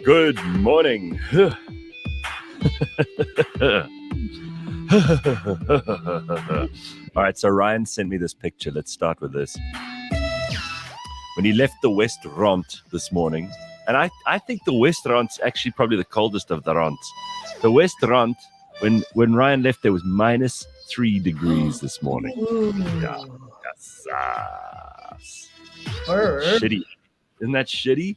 Good morning. All right, so Ryan sent me this picture. Let's start with this. When he left the West-Rand this morning, and I think the West-Rand's actually probably the coldest of the Rands. The West-Rand, when Ryan left, there was -3 degrees this morning. Yeah. Shitty. Isn't that shitty?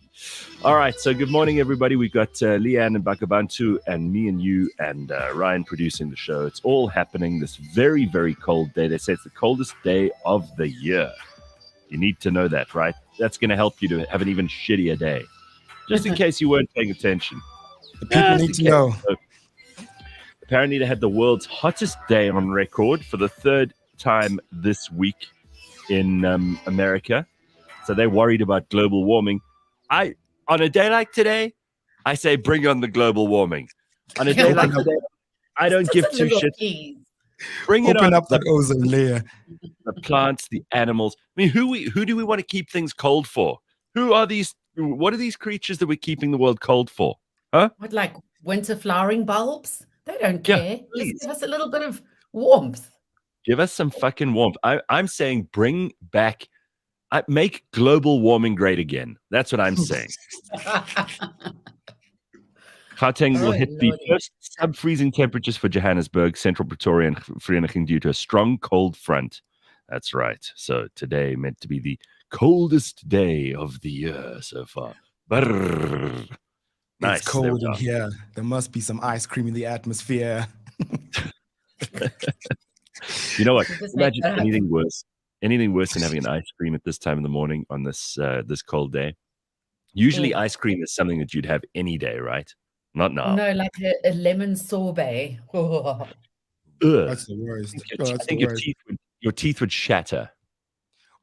All right, so good morning, everybody. We've got Leanne and Bakh'abantu and me and you and Ryan producing the show. It's all happening this very, very cold day. They say it's the coldest day of the year. You need to know that, right? That's going to help you to have an even shittier day. Just in case you weren't paying attention. The people need to know. So, apparently, they had the world's hottest day on record for the third time this week in America. So they're worried about global warming. On a day like today, I say bring on the global warming. On a day like today, I don't give two shits. Bring it on. Open up that ozone layer. The plants, the animals. I mean, who do we want to keep things cold for? Who are these? What are these creatures that we're keeping the world cold for? Huh? What, like winter flowering bulbs? They don't care. Please. Just give us a little bit of warmth. Give us some fucking warmth. I'm saying bring back. Make global warming great again. That's what I'm saying. Gauteng will hit the first sub-freezing temperatures for Johannesburg, Central Pretoria, and Vereniging due to a strong cold front. That's right. So today meant to be the coldest day of the year so far. Brrr. Nice. It's cold in here. There must be some ice cream in the atmosphere. You know what? Imagine anything worse. Anything worse than having an ice cream at this time in the morning on this cold day? Usually ice cream is something that you'd have any day, right? Not now. No, like a lemon sorbet. That's the worst. I think your teeth would shatter.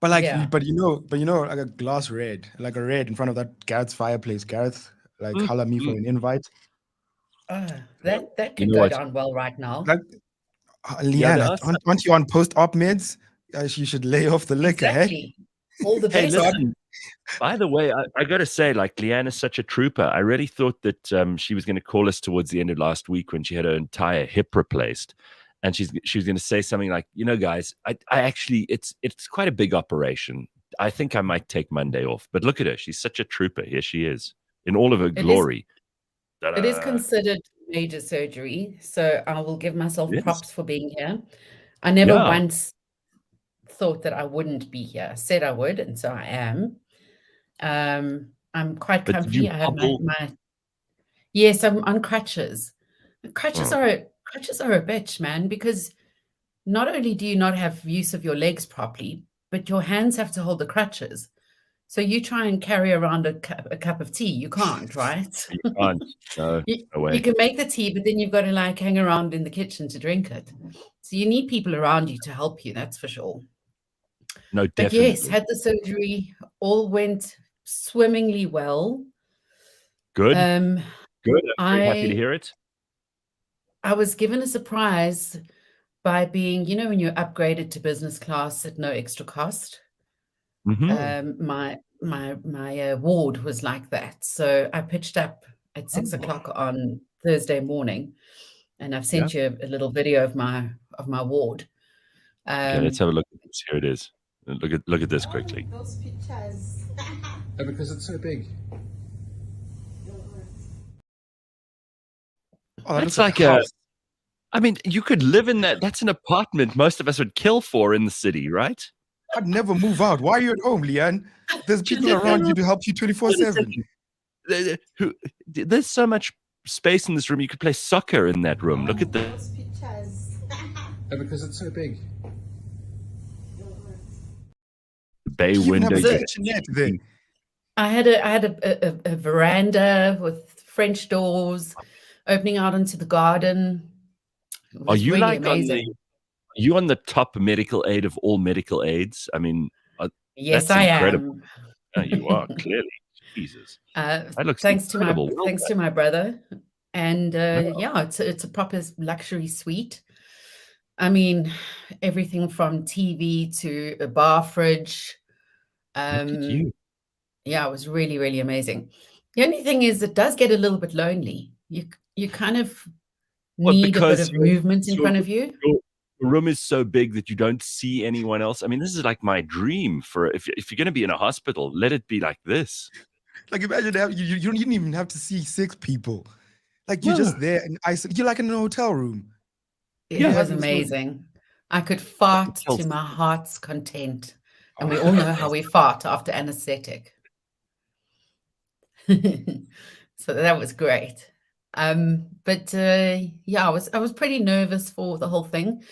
But like, but you know, like a glass red, like a red in front of that Gareth's fireplace. Gareth, like, holla me for an invite. That could go down well right now. Like, Leanne, aren't you on post-op meds? You should lay off the liquor, exactly. All the best. Listen, by the way, I got to say, like, Leanne is such a trooper. I really thought that she was going to call us towards the end of last week when she had her entire hip replaced, and she was going to say something like, you know, guys, I actually, it's quite a big operation. I think I might take Monday off. But look at her; she's such a trooper. Here she is in all of her glory. It is considered major surgery, so I will give myself props for being here. I never once thought that I wouldn't be here. Said I would, and so I am. I'm quite comfy. I have my yes, I'm on crutches. Crutches are a bitch, man, because not only do you not have use of your legs properly, but your hands have to hold the crutches. So you try and carry around a cup of tea. You can't, right? You can't. No, no way. You can make the tea, but then you've got to like hang around in the kitchen to drink it. So you need people around you to help you. That's for sure. No, definitely. But yes, had the surgery. All went swimmingly well. Good. Good. I'm very happy to hear it. I was given a surprise by being, you know, when you're upgraded to business class at no extra cost. Mm-hmm. My ward was like that. So I pitched up at 6 o'clock on Thursday morning, and I've sent you a little video of my ward. Okay, let's have a look at this. Here it is. Look at this quickly. Those pictures. Because it's so big. Oh, that's like I mean, you could live in that. That's an apartment most of us would kill for in the city, right? I'd never move out. Why are you at home, Leanne? There's people around you to help you 24/7. There's so much space in this room. You could play soccer in that room. Look at Those pictures. Because it's so big. the bay window. I had a veranda with French doors opening out into the garden. Are you really like amazing. are you on the top medical aid of all medical aids? I mean, yes, that's I incredible. am. You are clearly. Jesus, that looks thanks incredible. to my brother, and yeah, it's a proper luxury suite. I mean, everything from TV to a bar fridge. Look at you. Yeah, it was really, really amazing. The only thing is, it does get a little bit lonely. You kind of Well, need a bit because of movement in your front of you. room is so big that you don't see anyone else. I mean, this is like my dream for if you're going to be in a hospital, let it be like this. Like imagine that you don't even have to see 6 people. Like you're just there and you're like in a hotel room. It Yeah. was amazing. I could fart to my heart's content. And we all know how we fart after anesthetic. So that was great. But yeah, I was pretty nervous for the whole thing.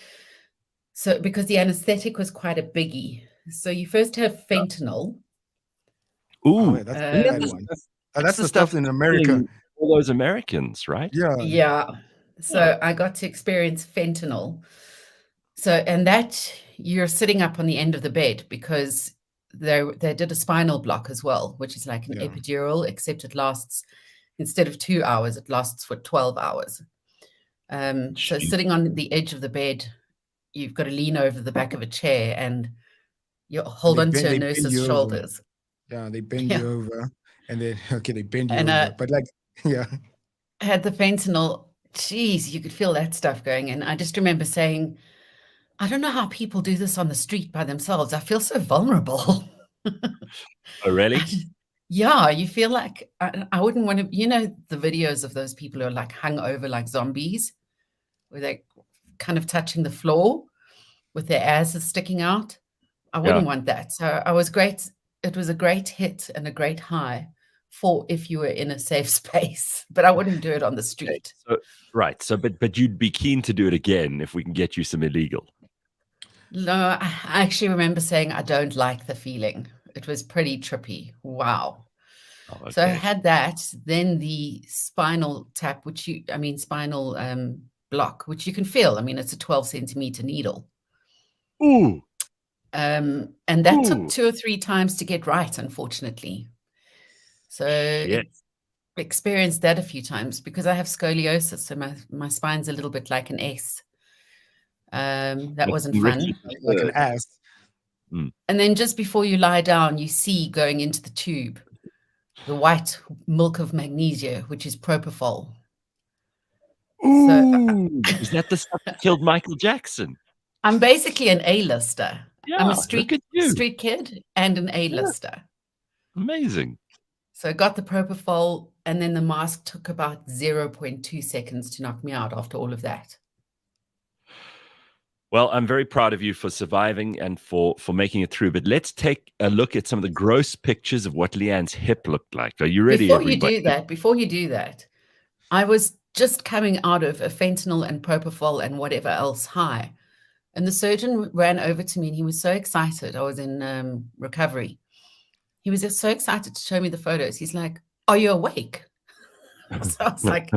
So because the anesthetic was quite a biggie. So you first have fentanyl. Oh, yeah, that's the bad one. That's the stuff in America. All those Americans, right? Yeah. Yeah. So I got to experience fentanyl. So, and that you're sitting up on the end of the bed because they did a spinal block as well, which is like an epidural, except it lasts, instead of 2 hours, it lasts for 12 hours. So sitting on the edge of the bed, you've got to lean over the back of a chair and you hold onto a nurse's shoulders. Yeah, they bend you over and then, they bend you over. But like, I had the fentanyl, geez, you could feel that stuff going in. I just remember saying, I don't know how people do this on the street by themselves. I feel so vulnerable. Oh, really? Yeah, you feel like I wouldn't want to, the videos of those people who are like hung over like zombies, where they're kind of touching the floor with their asses sticking out. I wouldn't want that. So I was great. It was a great hit and a great high for if you were in a safe space, but I wouldn't do it on the street. Right. So, but you'd be keen to do it again if we can get you some illegal. No, I actually remember saying I don't like the feeling. It was pretty trippy. Wow. Oh, okay. So I had that, then the spinal tap, spinal block, which you can feel. I mean, it's a 12 centimeter needle. Ooh. And that took 2 or 3 times to get right, unfortunately. So experienced that a few times because I have scoliosis. So my spine's a little bit like an S. That wasn't fun. Like an ass. And then just before you lie down, you see going into the tube the white milk of magnesia, which is propofol. Ooh, is that the stuff that killed Michael Jackson? I'm basically an A-lister. Yeah, I'm a street kid and an A-lister. Yeah. Amazing. So I got the propofol, and then the mask took about 0.2 seconds to knock me out after all of that. Well, I'm very proud of you for surviving and for making it through. But let's take a look at some of the gross pictures of what Leanne's hip looked like. Are you ready, everybody? Before you do that, I was just coming out of a fentanyl and propofol and whatever else high. And the surgeon ran over to me and he was so excited. I was in recovery. He was just so excited to show me the photos. He's like, "Are you awake?" So I was like,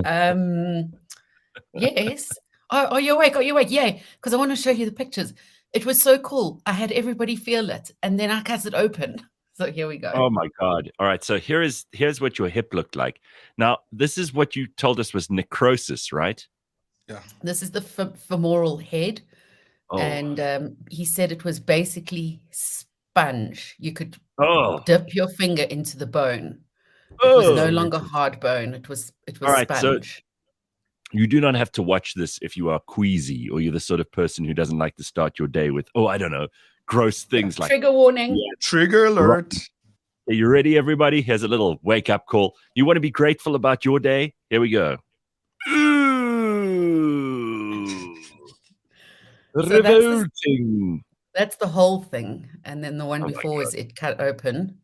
yes. "Oh, are you awake? Are you awake?" "Yeah, because I want to show you the pictures." It was so cool. I had everybody feel it. And then I cut it open. So here we go. Oh, my God. All right. So here's what your hip looked like. Now, this is what you told us was necrosis, right? Yeah. This is the femoral head. Oh. And he said it was basically sponge. You could dip your finger into the bone. It was no longer hard bone. It was all right, sponge. So you do not have to watch this if you are queasy or you're the sort of person who doesn't like to start your day with, I don't know, gross things like trigger warning. Yeah, trigger alert. Are you ready, everybody? Here's a little wake-up call. You want to be grateful about your day? Here we go. So that's the whole thing. And then the one before is it cut open.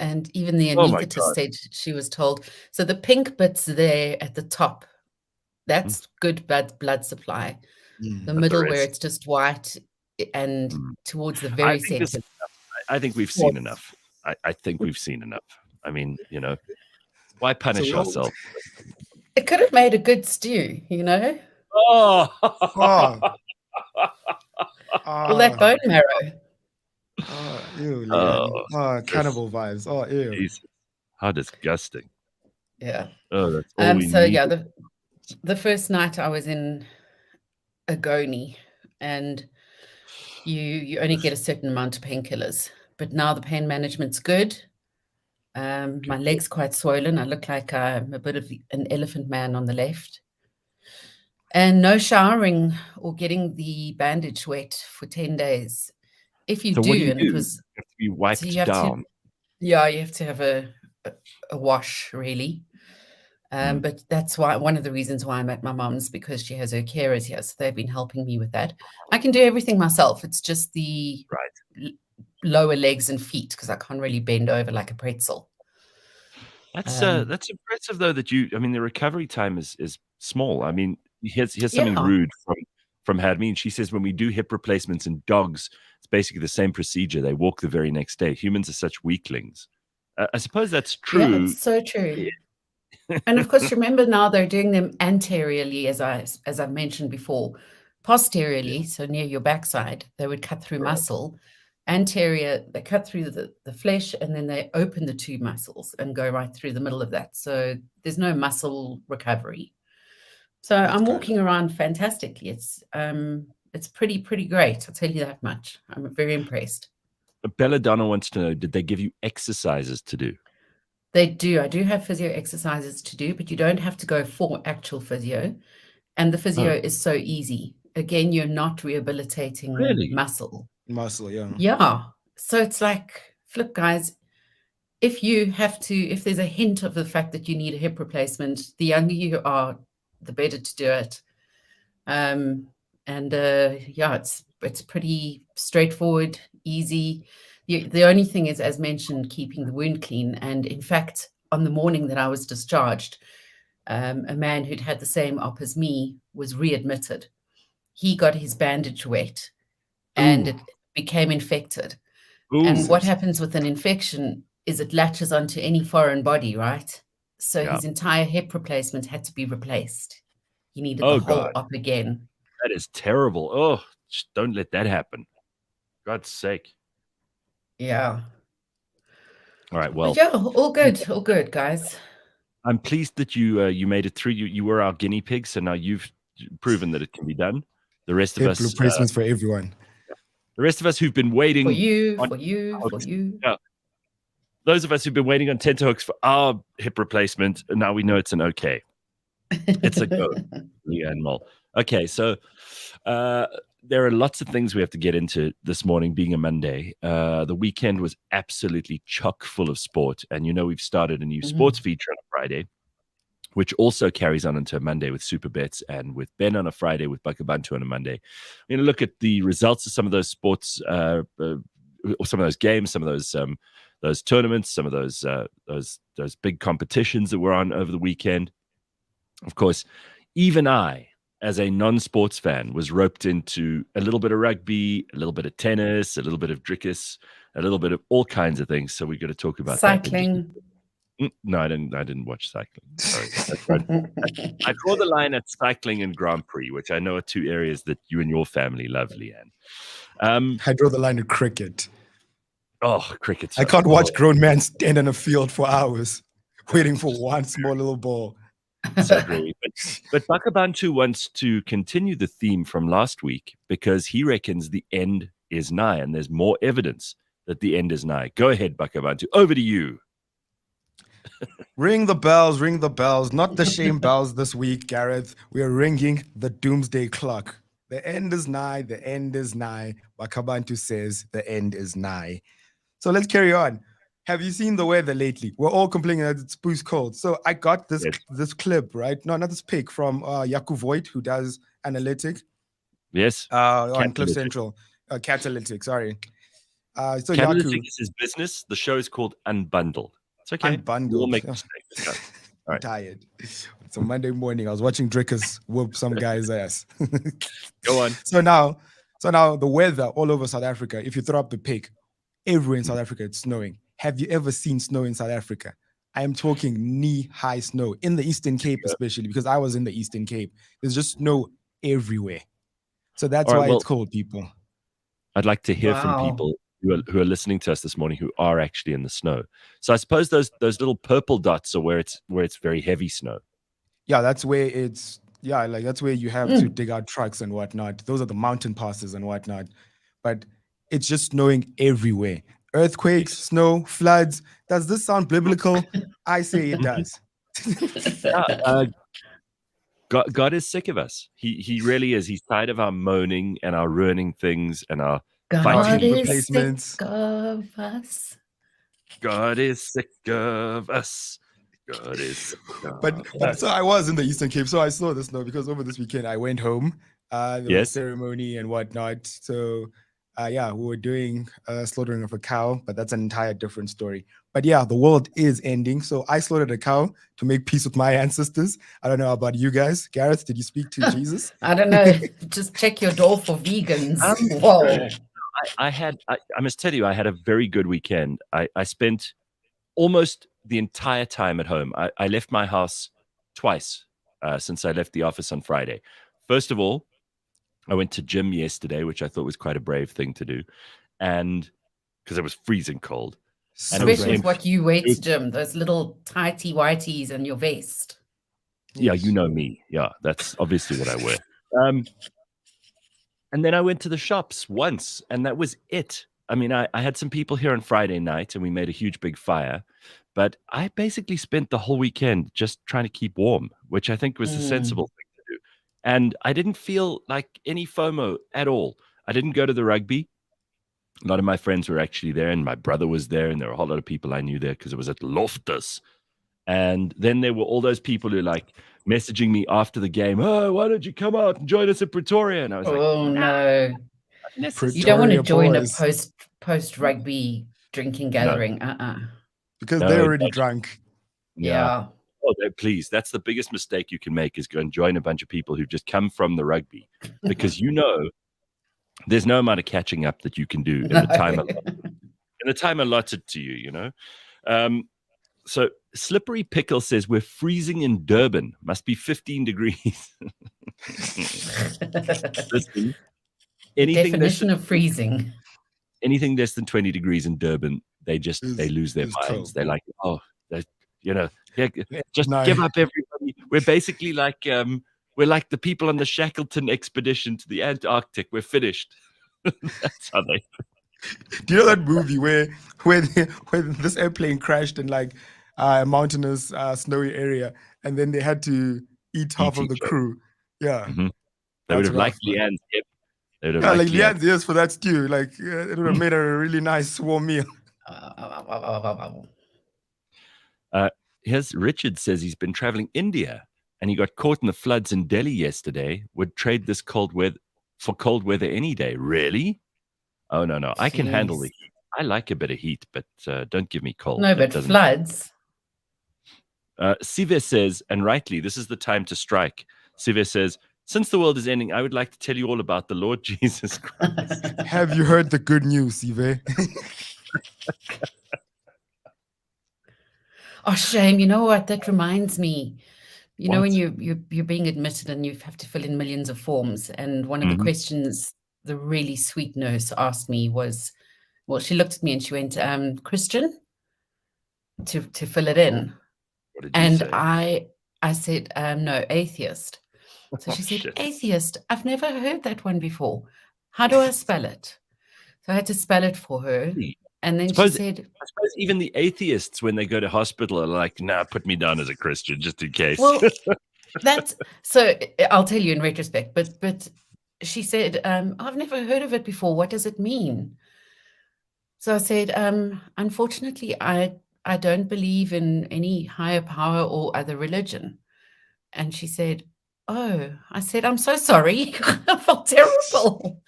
And even the anesthetist said she was told. So the pink bits there at the top, that's good blood supply. The middle where it's just white and towards the very center. I think we've seen enough. I think we've seen enough. I mean, why punish ourselves? It could have made a good stew, Oh. All that bone marrow. Oh, ew, Leanne. Cannibal vibes. Oh, ew. Jesus. How disgusting. Yeah. Oh, that's all we need. Yeah, the first night I was in Agoni, and you only get a certain amount of painkillers, but now the pain management's good. My leg's quite swollen. I look like I'm a bit of an elephant man on the left. And no showering or getting the bandage wet for 10 days. If you So do, what do you and do? it was, You have to be wiped you have down. you have to have a wash, really. But that's why one of the reasons why I'm at my mum's, because she has her carers here, so they've been helping me with that. I can do everything myself. It's just the lower legs and feet, because I can't really bend over like a pretzel. That's impressive though, that the recovery time is small. I mean, here's something rude from Hadmin. She says when we do hip replacements in dogs, it's basically the same procedure. They walk the very next day. Humans are such weaklings. I suppose that's true. Yeah, it's so true. Yeah. And of course, remember now they're doing them anteriorly, as I mentioned before. Posteriorly, so near your backside, they would cut through muscle. Anterior, they cut through the flesh, and then they open the two muscles and go right through the middle of that. So there's no muscle recovery. So I'm walking around fantastically. It's pretty great. I'll tell you that much. I'm very impressed. Belladonna wants to know, did they give you exercises to do? They do. I do have physio exercises to do, but you don't have to go for actual physio. And the physio is so easy. Again, you're not rehabilitating muscle. Muscle, yeah. Yeah. So it's like, flip, guys, if there's a hint of the fact that you need a hip replacement, the younger you are, the better to do it. It's pretty straightforward, easy. The only thing is, as mentioned, keeping the wound clean. And in fact, on the morning that I was discharged, a man who'd had the same op as me was readmitted. He got his bandage wet and it became infected. And what happens with an infection is it latches onto any foreign body, right? So his entire hip replacement had to be replaced. He needed the whole op again. That is terrible. Oh, just don't let that happen. God's sake. Yeah. All right. Well, all good, guys. I'm pleased that you made it through. You were our guinea pig, so now you've proven that it can be done. The rest of us, replacements for everyone. The rest of us who've been waiting for you. Yeah. Those of us who've been waiting on tenterhooks for our hip replacement, and now we know it's an okay. It's a go, Leanne Mole. Okay, so there are lots of things we have to get into this morning, being a Monday. The weekend was absolutely chock full of sport, and we've started a new sports feature on a Friday, which also carries on into Monday with Supabets, and with Ben on a Friday, with Bakh'abantu on a Monday. We're going to look at the results of some of those sports, or some of those games, some of those tournaments, some of those big competitions that were on over the weekend. Of course, even I, as a non-sports fan, was roped into a little bit of rugby, a little bit of tennis, a little bit of drickus, a little bit of all kinds of things. So we're going to talk about cycling. No, I didn't watch cycling. Sorry. I draw the line at cycling and Grand Prix, which I know are two areas that you and your family love, Leanne. I draw the line at cricket. Oh, cricket! I can't watch grown men stand in a field for hours waiting for one small little ball. So dreary. But Bakh'abantu wants to continue the theme from last week, because he reckons the end is nigh, and there's more evidence that the end is nigh. Go ahead, Bakh'abantu. Over to you. Ring the bells, ring the bells. Not the shame bells this week, Gareth. We are ringing the doomsday clock. The end is nigh, the end is nigh. Bakh'abantu says the end is nigh. So let's carry on. Have you seen the weather lately? We're all complaining that it's boost cold. So I got this clip, right? No, not this pic, from Yaku Voigt, who does analytic. Yes. On Cliff Central. Catalytic, sorry. So Catalytic Yaku, is his business. The show is called Unbundled. It's okay. Unbundled. We'll make mistakes. All right. I'm tired. It's a Monday morning. I was watching Drickus whoop some guy's ass. Go on. So now the weather all over South Africa, if you throw up the pic, everywhere in South Africa, it's snowing. Have you ever seen snow in South Africa? I am talking knee-high snow in the Eastern Cape, especially because I was in the Eastern Cape. There's just snow everywhere. So that's why it's cold, people. I'd like to hear from people who are listening to us this morning who are actually in the snow. So I suppose those little purple dots are where it's very heavy snow. Yeah, that's where that's where you have to dig out trucks and whatnot. Those are the mountain passes and whatnot. But it's just snowing everywhere. earthquakes, snow, floods. Does this sound biblical? I say it does. God is sick of us. He really is. He's tired of our moaning and our ruining things and our God hip is replacements. sick of us. God is sick of us. God is sick of But us. so I was in the Eastern Cape, so I saw this now because over this weekend I went home. There was a ceremony and whatnot. So yeah, we were doing slaughtering of a cow, but that's an entire different story. But yeah, the world is ending. So I slaughtered a cow to make peace with my ancestors. I don't know about you guys. Gareth, did you speak to Jesus? I don't know. Just check your door for vegans. Whoa. I must tell you, I had a very good weekend. I spent almost the entire time at home. I left my house twice since I left the office on Friday. First of all, I went to gym yesterday, which I thought was quite a brave thing to do. And because it was freezing cold. Especially with what you wear to gym, those little tighty whities and your vest. Yeah, you know me. Yeah, that's obviously what I wear. And then I went to the shops once, and that was it. I mean, I had some people here on Friday night, and we made a huge big fire. But I basically spent the whole weekend just trying to keep warm, which I think was the sensible thing to do. And I didn't feel like any FOMO at all. I didn't go to the rugby. A lot of my friends were actually there, and my brother was there, and there were a whole lot of people I knew there because it was at Loftus. And then there were all those people who like messaging me after the game, oh, why don't you come out and join us at Pretoria? And I was like, oh, no. Pretoria You don't want to join boys. a post-rugby drinking gathering. No. Because they're already drunk. Yeah. Oh, please. That's the biggest mistake you can make is go and join a bunch of people who've just come from the rugby. Because there's no amount of catching up that you can do in the time allotted to you, you know? So Slippery Pickle says we're freezing in Durban. Must be 15 degrees. Listen, Definition of freezing. Anything less than 20 degrees in Durban, they lose their minds. Cold. They're like, just give up, everybody. We're basically like we're like the people on the Shackleton expedition to the Antarctic. We're finished. That's how they. Do you know that movie where this airplane crashed in like a mountainous, snowy area, and then they had to eat half of the crew? Yeah, they would have liked Leanne's hip. Like Leanne's ears for that stew. Like it would have made a really nice warm meal. Here's Richard says he's been traveling India and he got caught in the floods in Delhi yesterday. Would trade this cold weather for cold weather any day. Really? Oh, no. Jeez. I can handle the heat. I like a bit of heat, but don't give me cold. No, but floods. Sive says, and rightly, this is the time to strike. Sive says, since the world is ending, I would like to tell you all about the Lord Jesus Christ. Have you heard the good news, Sive? Oh, shame. You know what? That reminds me. You know, when you're being admitted and you have to fill in millions of forms. And one of the questions the really sweet nurse asked me was, well, she looked at me and she went, Christian, to fill it in. What did you say? I said, no, atheist. So she said, atheist, I've never heard that one before. How do I spell it? So I had to spell it for her. And then she said, I suppose even the atheists, when they go to hospital, are like, nah, put me down as a Christian just in case. Well, so I'll tell you in retrospect, but she said, I've never heard of it before. What does it mean? So I said, unfortunately, I don't believe in any higher power or other religion. And she said, oh, I said, I'm so sorry. I felt terrible.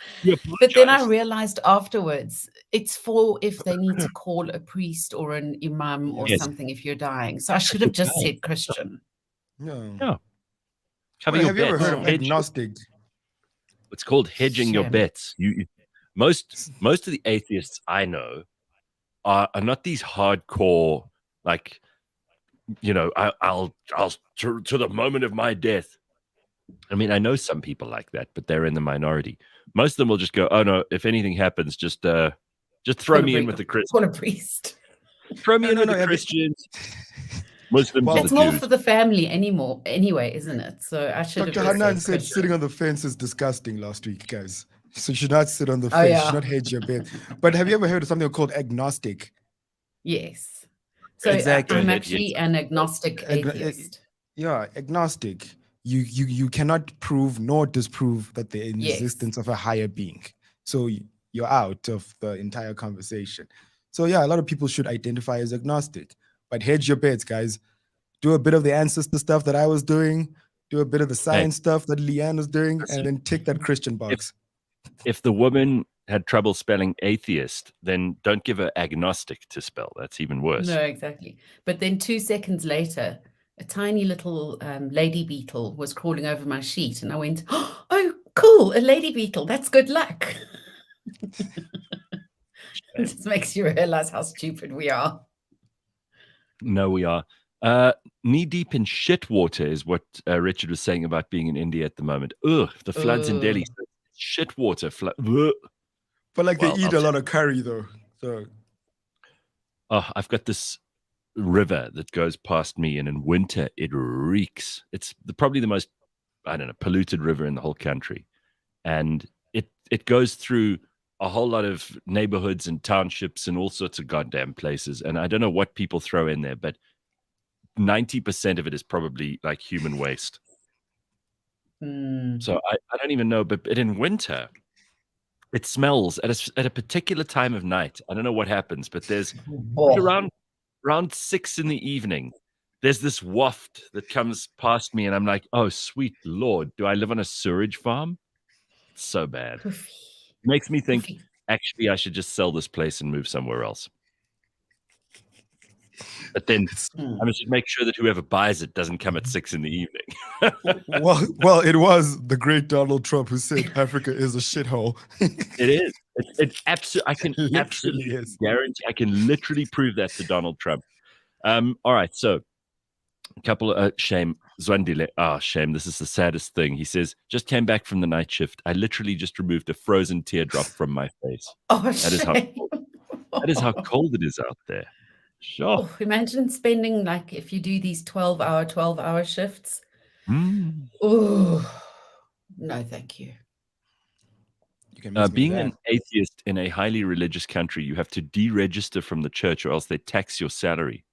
But then I realized afterwards, it's for if they need to call a priest or an imam or something if you're dying. So I should have just said Christian. No. Cover your have you ever bets. heard of agnostic? It's called hedging your bets. Most of the atheists I know are not these hardcore, like, you know, I'll to the moment of my death. I mean, I know some people like that, but they're in the minority. Most of them will just go, oh no, if anything happens, just throw me in with the Christians. Call a priest. Throw me in with the Christians. Muslims. Well, it's more for the family anyway, isn't it? So I should Dr. have. Hanan said sitting on the fence is disgusting last week, guys. So you should not sit on the Oh, face. You yeah. should not hedge your bet. But have you ever heard of something called agnostic? Yes. So Exactly. I'm Go ahead, actually yes. an agnostic Agno- atheist. Yeah, agnostic. You cannot prove nor disprove that the existence of a higher being. So you're out of the entire conversation. So yeah, a lot of people should identify as agnostic. But hedge your bets, guys. Do a bit of the ancestor stuff that I was doing, do a bit of the science stuff that Leanne was doing, and then tick that Christian box. If the woman had trouble spelling atheist, then don't give her agnostic to spell. That's even worse. No, exactly. But then 2 seconds later, a tiny little lady beetle was crawling over my sheet, and I went, "Oh, cool, a lady beetle. That's good luck." It just makes you realize how stupid we are. No, we are. Knee deep in shit water is what Richard was saying about being in India at the moment. Ugh, the floods in Delhi. Shit water. But like Well, they eat a lot of curry though. So I've got this river that goes past me, and in winter it reeks. It's probably the most, I don't know, polluted river in the whole country, and it goes through a whole lot of neighborhoods and townships and all sorts of goddamn places. And I don't know what people throw in there, but 90% of it is probably like human waste. So I don't even know, but in winter, it smells at a particular time of night. I don't know what happens, but there's around 6 in the evening, there's this waft that comes past me, and I'm like, oh, sweet Lord, do I live on a sewage farm? It's so bad. It makes me think, actually, I should just sell this place and move somewhere else. But then I should make sure that whoever buys it doesn't come at 6 in the evening. well, it was the great Donald Trump who said Africa is a shithole. It is. It's absolutely. I can absolutely guarantee. I can literally prove that to Donald Trump. All right. So, a couple of shame. Zwandile. Shame. This is the saddest thing. He says, just came back from the night shift. I literally just removed a frozen teardrop from my face. That is how cold it is out there. Sure. Oh, imagine spending, like, if you do these 12-hour shifts. Oh, no, thank you. Being an atheist in a highly religious country, you have to deregister from the church or else they tax your salary.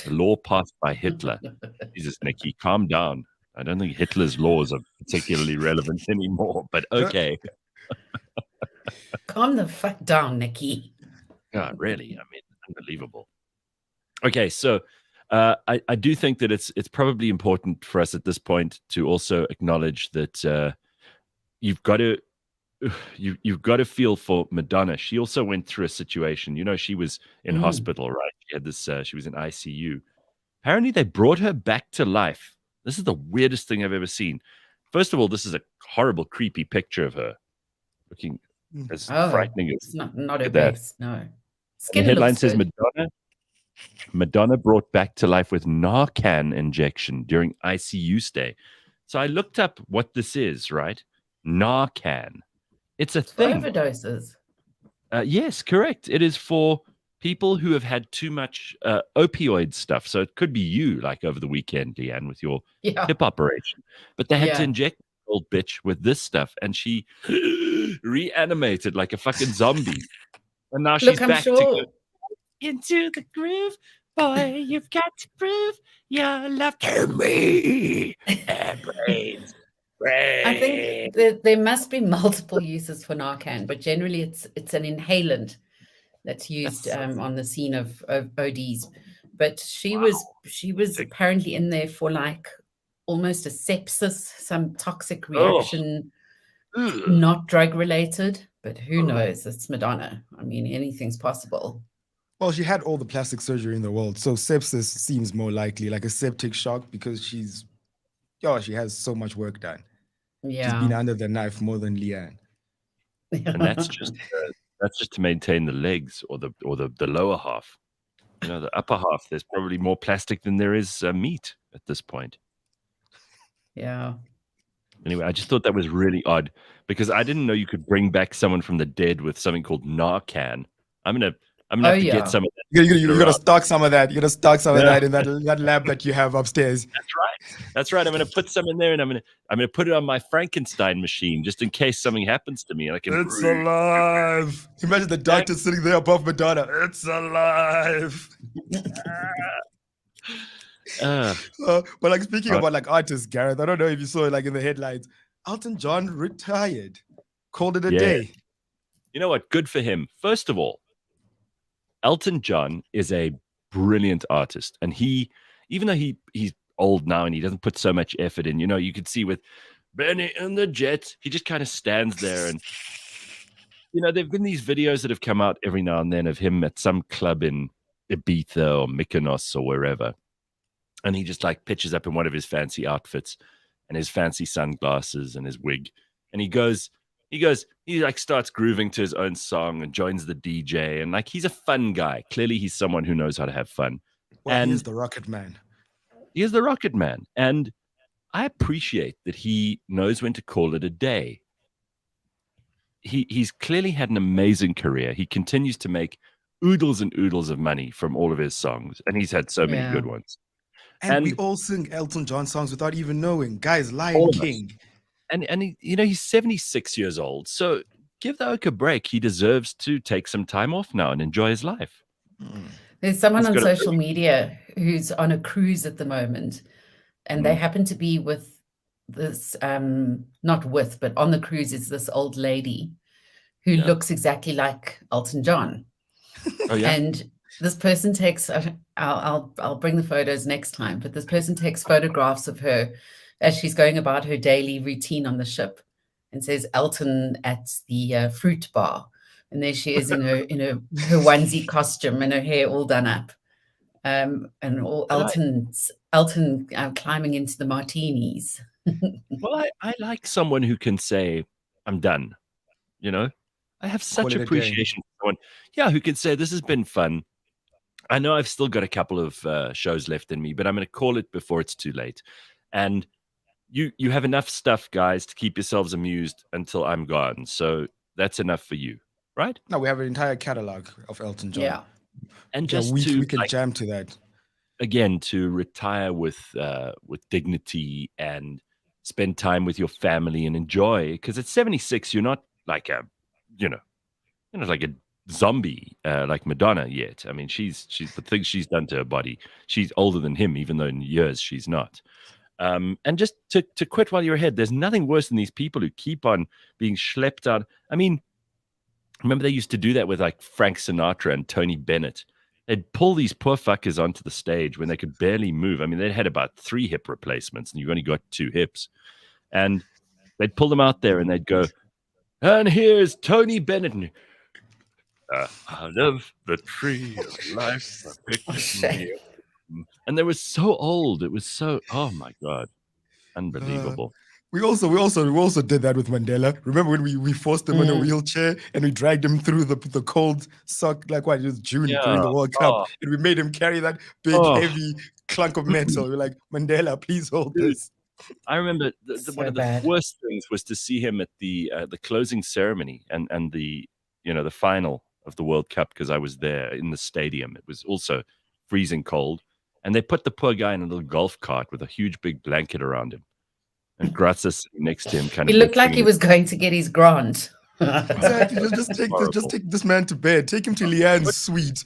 The law passed by Hitler. Jesus, Nikki, calm down. I don't think Hitler's laws are particularly relevant anymore, but okay. Calm the fuck down, Nikki. God, really? I mean, unbelievable. Okay, so I do think that it's probably important for us at this point to also acknowledge that you've got to feel for Madonna. She also went through a situation. You know, she was in hospital, right? She had this. She was in ICU. Apparently, they brought her back to life. This is the weirdest thing I've ever seen. First of all, this is a horrible, creepy picture of her looking as frightening as. It's not her best. No. The headline says Madonna brought back to life with Narcan injection during ICU stay. So I looked up what this is, right? Narcan. It's a thing. For overdoses. Yes, correct. It is for people who have had too much opioid stuff. So it could be you, like over the weekend, Leanne, with your hip operation. But they had to inject the old bitch with this stuff, and she reanimated like a fucking zombie. And now she's back to go into the groove. Boy, you've got to prove your love to me. Brains. I think there must be multiple uses for Narcan, but generally it's an inhalant that's used on the scene of ODs. But she was apparently in there for like almost a sepsis, some toxic reaction, not drug related. But who knows? It's Madonna. I mean, anything's possible. Well, she had all the plastic surgery in the world, so sepsis seems more likely, like a septic shock, because she has so much work done. Yeah, she's been under the knife more than Leanne. And that's just to maintain the legs or the lower half. You know, the upper half. There's probably more plastic than there is meat at this point. Yeah. Anyway, I just thought that was really odd because I didn't know you could bring back someone from the dead with something called Narcan. I'm gonna I'm gonna have to get some of that. You gotta stock some of that. You gotta stock some of that in that lab that you have upstairs. That's right. I'm gonna put some in there, and I'm gonna put it on my Frankenstein machine just in case something happens to me, and I can. It's alive. Imagine the doctor sitting there above Madonna. It's alive. But like speaking about like artists, Gareth, I don't know if you saw it like in the headlines. Elton John retired, called it a day. You know what? Good for him. First of all, Elton John is a brilliant artist, and even though he's old now and he doesn't put so much effort in, you could see with Benny and the Jets, he just kind of stands there, and there've been these videos that have come out every now and then of him at some club in Ibiza or Mykonos or wherever, and he just like pitches up in one of his fancy outfits and his fancy sunglasses and his wig, and he like starts grooving to his own song and joins the DJ, and like he's a fun guy. Clearly he's someone who knows how to have fun. Well, he is the Rocket Man. He is the Rocket Man, and I appreciate that he knows when to call it a day. He's clearly had an amazing career. He continues to make oodles and oodles of money from all of his songs, and he's had so many good ones. And we all sing Elton John songs without even knowing. Guys, Lion King. And he's 76 years old, so give the oak a break. He deserves to take some time off now and enjoy his life. There's someone on social media who's on a cruise at the moment, and they happen to be with this, not with, but on the cruise is this old lady who looks exactly like Elton John. Oh, yeah? And this person takes, I'll bring the photos next time, but this person takes photographs of her as she's going about her daily routine on the ship, and says Elton at the fruit bar. And there she is in her onesie costume and her hair all done up. And all Elton climbing into the martinis. Well, I like someone who can say, I'm done. I have such appreciation for someone, who can say, this has been fun. I know I've still got a couple of shows left in me, but I'm going to call it before it's too late. And you have enough stuff, guys, to keep yourselves amused until I'm gone. So that's enough for you, right? No, we have an entire catalog of Elton John. Yeah. And just we can jam to that. Again, to retire with dignity and spend time with your family and enjoy, because at 76, you're not like like a zombie like Madonna yet. I mean, she's the things she's done to her body. She's older than him, even though in years she's not. And just to quit while you're ahead, there's nothing worse than these people who keep on being schlepped out. I mean, remember they used to do that with like Frank Sinatra and Tony Bennett. They'd pull these poor fuckers onto the stage when they could barely move. I mean, they'd had about 3 hip replacements and you've only got 2 hips. And they'd pull them out there and they'd go, and here's Tony Bennett. I love the tree of life. And they were so old. It was so, oh my God, unbelievable. We also did that with Mandela. Remember when we forced him in a wheelchair and we dragged him through the cold suck, like what, it was June during the World Cup, and we made him carry that big heavy clunk of metal. We're like, Mandela, please hold this. I remember one of the worst things was to see him at the closing ceremony and the the final of the World Cup, because I was there in the stadium. It was also freezing cold, and they put the poor guy in a little golf cart with a huge big blanket around him. And Grazza sitting next to him, he looked like he was going to get his grant. Exactly. Just take this man to bed. Take him to Leanne's suite.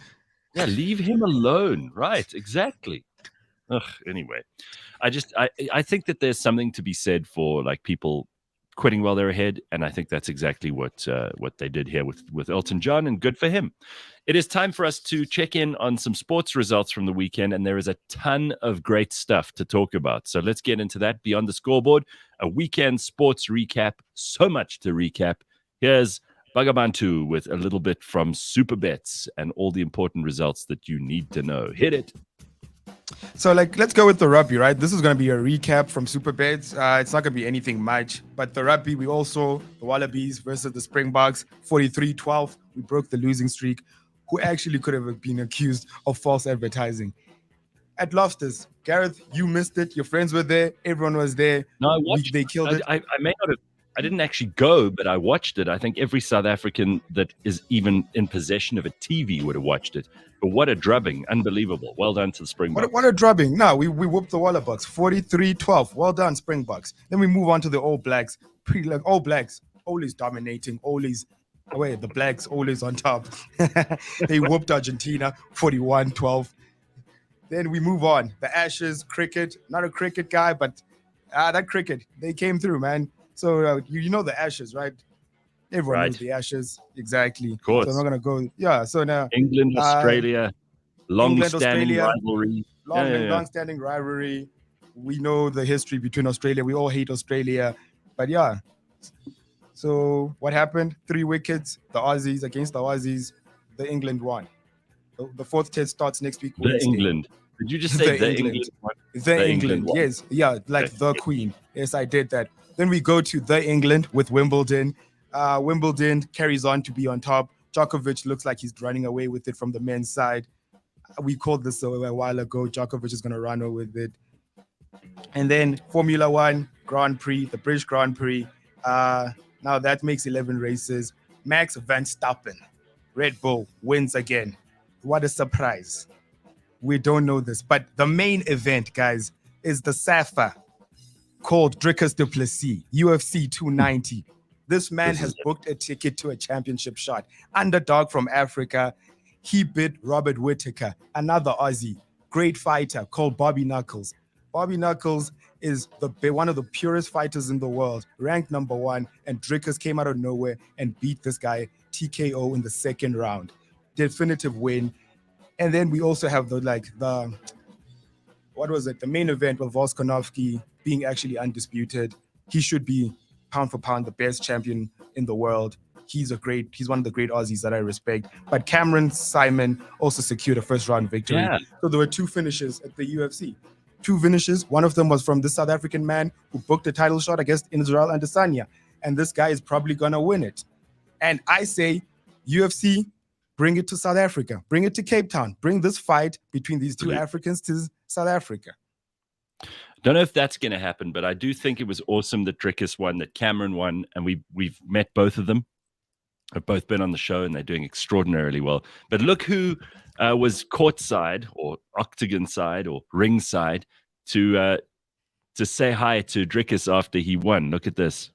Yeah, leave him alone. Right, exactly. Anyway, I think that there's something to be said for like people quitting while they're ahead, and I think that's exactly what they did here with Elton John, and good for him. It is time for us to check in on some sports results from the weekend, and there is a ton of great stuff to talk about. So let's get into that. Beyond the Scoreboard, a weekend sports recap. So much to recap. Here's Bakh'abantu with a little bit from Supabets and all the important results that you need to know. Hit it. So, let's go with the rugby, right? This is going to be a recap from Supabets. It's not going to be anything much, but the rugby, we all saw the Wallabies versus the Springboks, 43-12. We broke the losing streak, who actually could have been accused of false advertising. At Loftus, Gareth, you missed it. Your friends were there. Everyone was there. No, I watched. They killed it. I may not have. I didn't actually go, but I watched it. I think every South African that is even in possession of a TV would have watched it. But what a drubbing. Unbelievable. Well done to the Springboks. What a drubbing. No, we whooped the Wallabucks 43-12. Well done, Springboks. Then we move on to the All Blacks. All Blacks, always dominating, always. Wait, the Blacks always on top. They whooped Argentina 41-12. Then we move on. The Ashes, cricket. Not a cricket guy, but that cricket, they came through, man. So you know the Ashes, right? Everyone knows the Ashes. Exactly. Of course. So I'm not going to go. Yeah, so now. England, Australia, long-standing rivalry. Long-standing rivalry. We know the history between Australia. We all hate Australia. But yeah. So what happened? 3 wickets. The Aussies against the Aussies. The England won. The 4th test starts next week. The England. Did you just say the England? The England. Yes. Yeah, like the Queen. Yes, I did that. Then we go to the England with Wimbledon. Wimbledon carries on to be on top. Djokovic looks like he's running away with it from the men's side. We called this a while ago. Djokovic is going to run away with it. And then Formula One Grand Prix, the British Grand Prix. Now that makes 11 races. Max Verstappen, Red Bull, wins again. What a surprise. We don't know this. But the main event, guys, is the Safa called Dricus du Plessis, UFC 290. This man has booked a ticket to a championship shot. Underdog from Africa. He beat Robert Whittaker, another Aussie, great fighter called Bobby Knuckles. Bobby Knuckles is one of the purest fighters in the world, ranked number 1, and Dricus came out of nowhere and beat this guy TKO in the 2nd round. Definitive win. And then we also have the main event with Volkanovski being actually undisputed. He should be pound for pound the best champion in the world. He's one of the great Aussies that I respect. But Cameron Simon also secured a 1st round victory. Yeah. So there were 2 finishes at the UFC. 2 finishes. One of them was from this South African man who booked a title shot against Israel Adesanya. And this guy is probably going to win it. And I say, UFC, bring it to South Africa. Bring it to Cape Town. Bring this fight between these 2 Africans to South Africa. Don't know if that's going to happen, but I do think it was awesome that Dricus won, that Cameron won, and we've met both of them. Have both been on the show, and they're doing extraordinarily well. But look who was courtside or octagon side or ring side to say hi to Dricus after he won. Look at this.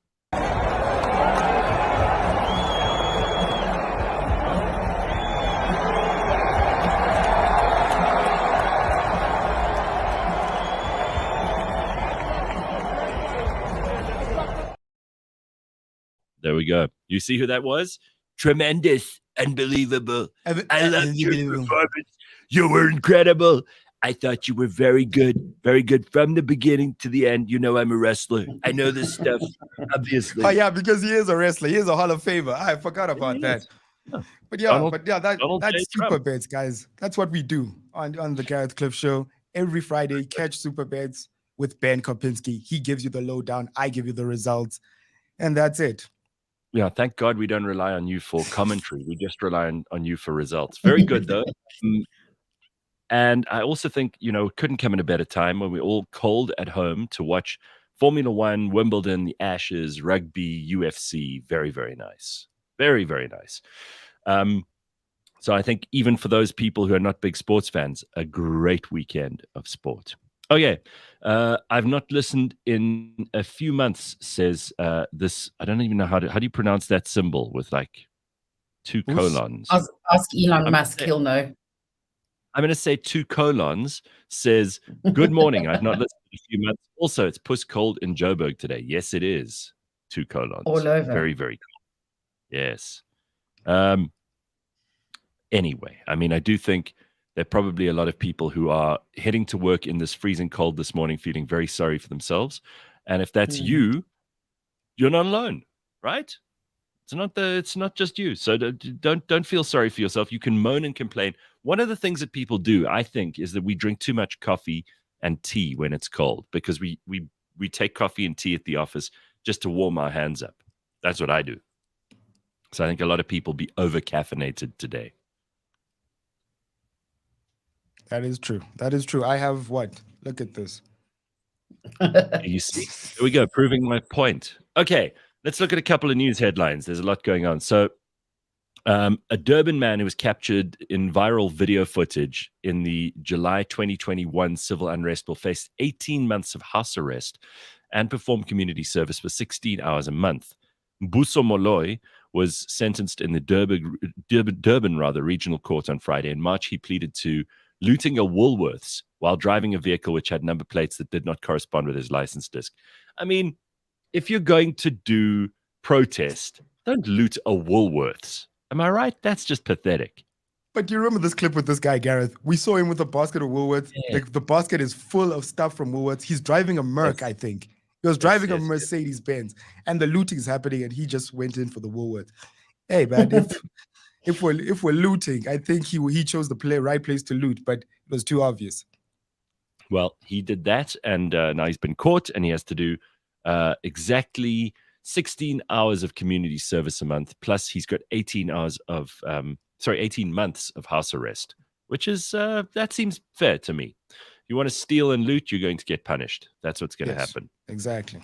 There we go. You see who that was? Tremendous. Unbelievable. I love your performance. You were incredible. I thought you were very good from the beginning to the end. You know I'm a wrestler. I know this stuff, obviously. Oh, yeah, because he is a wrestler. He is a Hall of Famer. I forgot about that. But yeah, that's Supabets, guys. That's what we do on the Gareth Cliff Show. Every Friday, catch Supabets with Ben Kopinski. He gives you the lowdown. I give you the results. And that's it. Yeah, thank God we don't rely on you for commentary. We just rely on you for results. Very good, though. And I also think, it couldn't come in a better time when we're all cold at home to watch Formula One, Wimbledon, the Ashes, rugby, UFC. Very, very nice. Very, very nice. So I think even for those people who are not big sports fans, a great weekend of sport. Okay. I've not listened in a few months, says this. I don't even know how do you pronounce that symbol with like 2 colons. Ask Elon Musk, he'll know. I'm going to say 2 colons, says, good morning. I've not listened in a few months. Also, it's Puss Cold in Joburg today. Yes, it is. 2 colons. All over. Very, very cool. Yes. Anyway, I mean, I do think there are probably a lot of people who are heading to work in this freezing cold this morning, feeling very sorry for themselves. And if that's you, you're not alone, right? It's not just you. So don't feel sorry for yourself. You can moan and complain. One of the things that people do, I think, is that we drink too much coffee and tea when it's cold because we take coffee and tea at the office just to warm our hands up. That's what I do. So I think a lot of people be over caffeinated today. That is true. That is true. I have what? Look at this. You see? Here we go, proving my point. Okay, Let's look at a couple of news headlines. There's a lot going on. So, a Durban man who was captured in viral video footage in the July 2021 civil unrest will face 18 months of house arrest and perform community service for 16 hours a month. Mbuso Moloi was sentenced in the Durban regional court on Friday. In March, he pleaded to looting a Woolworths while driving a vehicle which had number plates that did not correspond with his license disc. I mean, if you're going to do protest, don't loot a Woolworths. Am I right? That's just pathetic. But you remember this clip with this guy, Gareth? We saw him with a basket of Woolworths. Yeah. The basket is full of stuff from Woolworths. He's driving a Merc, I think. He was driving a Mercedes Benz, and the looting is happening, and he just went in for the Woolworths. Hey, man, if we're looting, I think he chose the right place to loot, but it was too obvious. Well, he did that, and now he's been caught, and he has to do exactly 16 hours of community service a month, plus he's got 18 months of house arrest, which is, that seems fair to me. You want to steal and loot, you're going to get punished. That's what's going to happen. Exactly.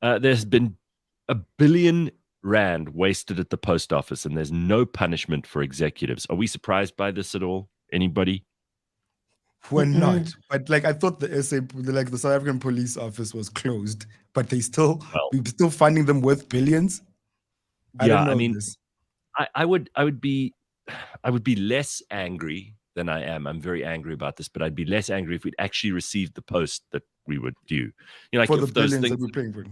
There's been R1 billion wasted at the post office, and there's no punishment for executives. Are we surprised by this at all? Anybody? We're not. But I thought the South African police office was closed, but we're still funding them with billions. I would be less angry than I am. I'm very angry about this, but I'd be less angry if we'd actually received the post that we would do. For the billions that we're paying for.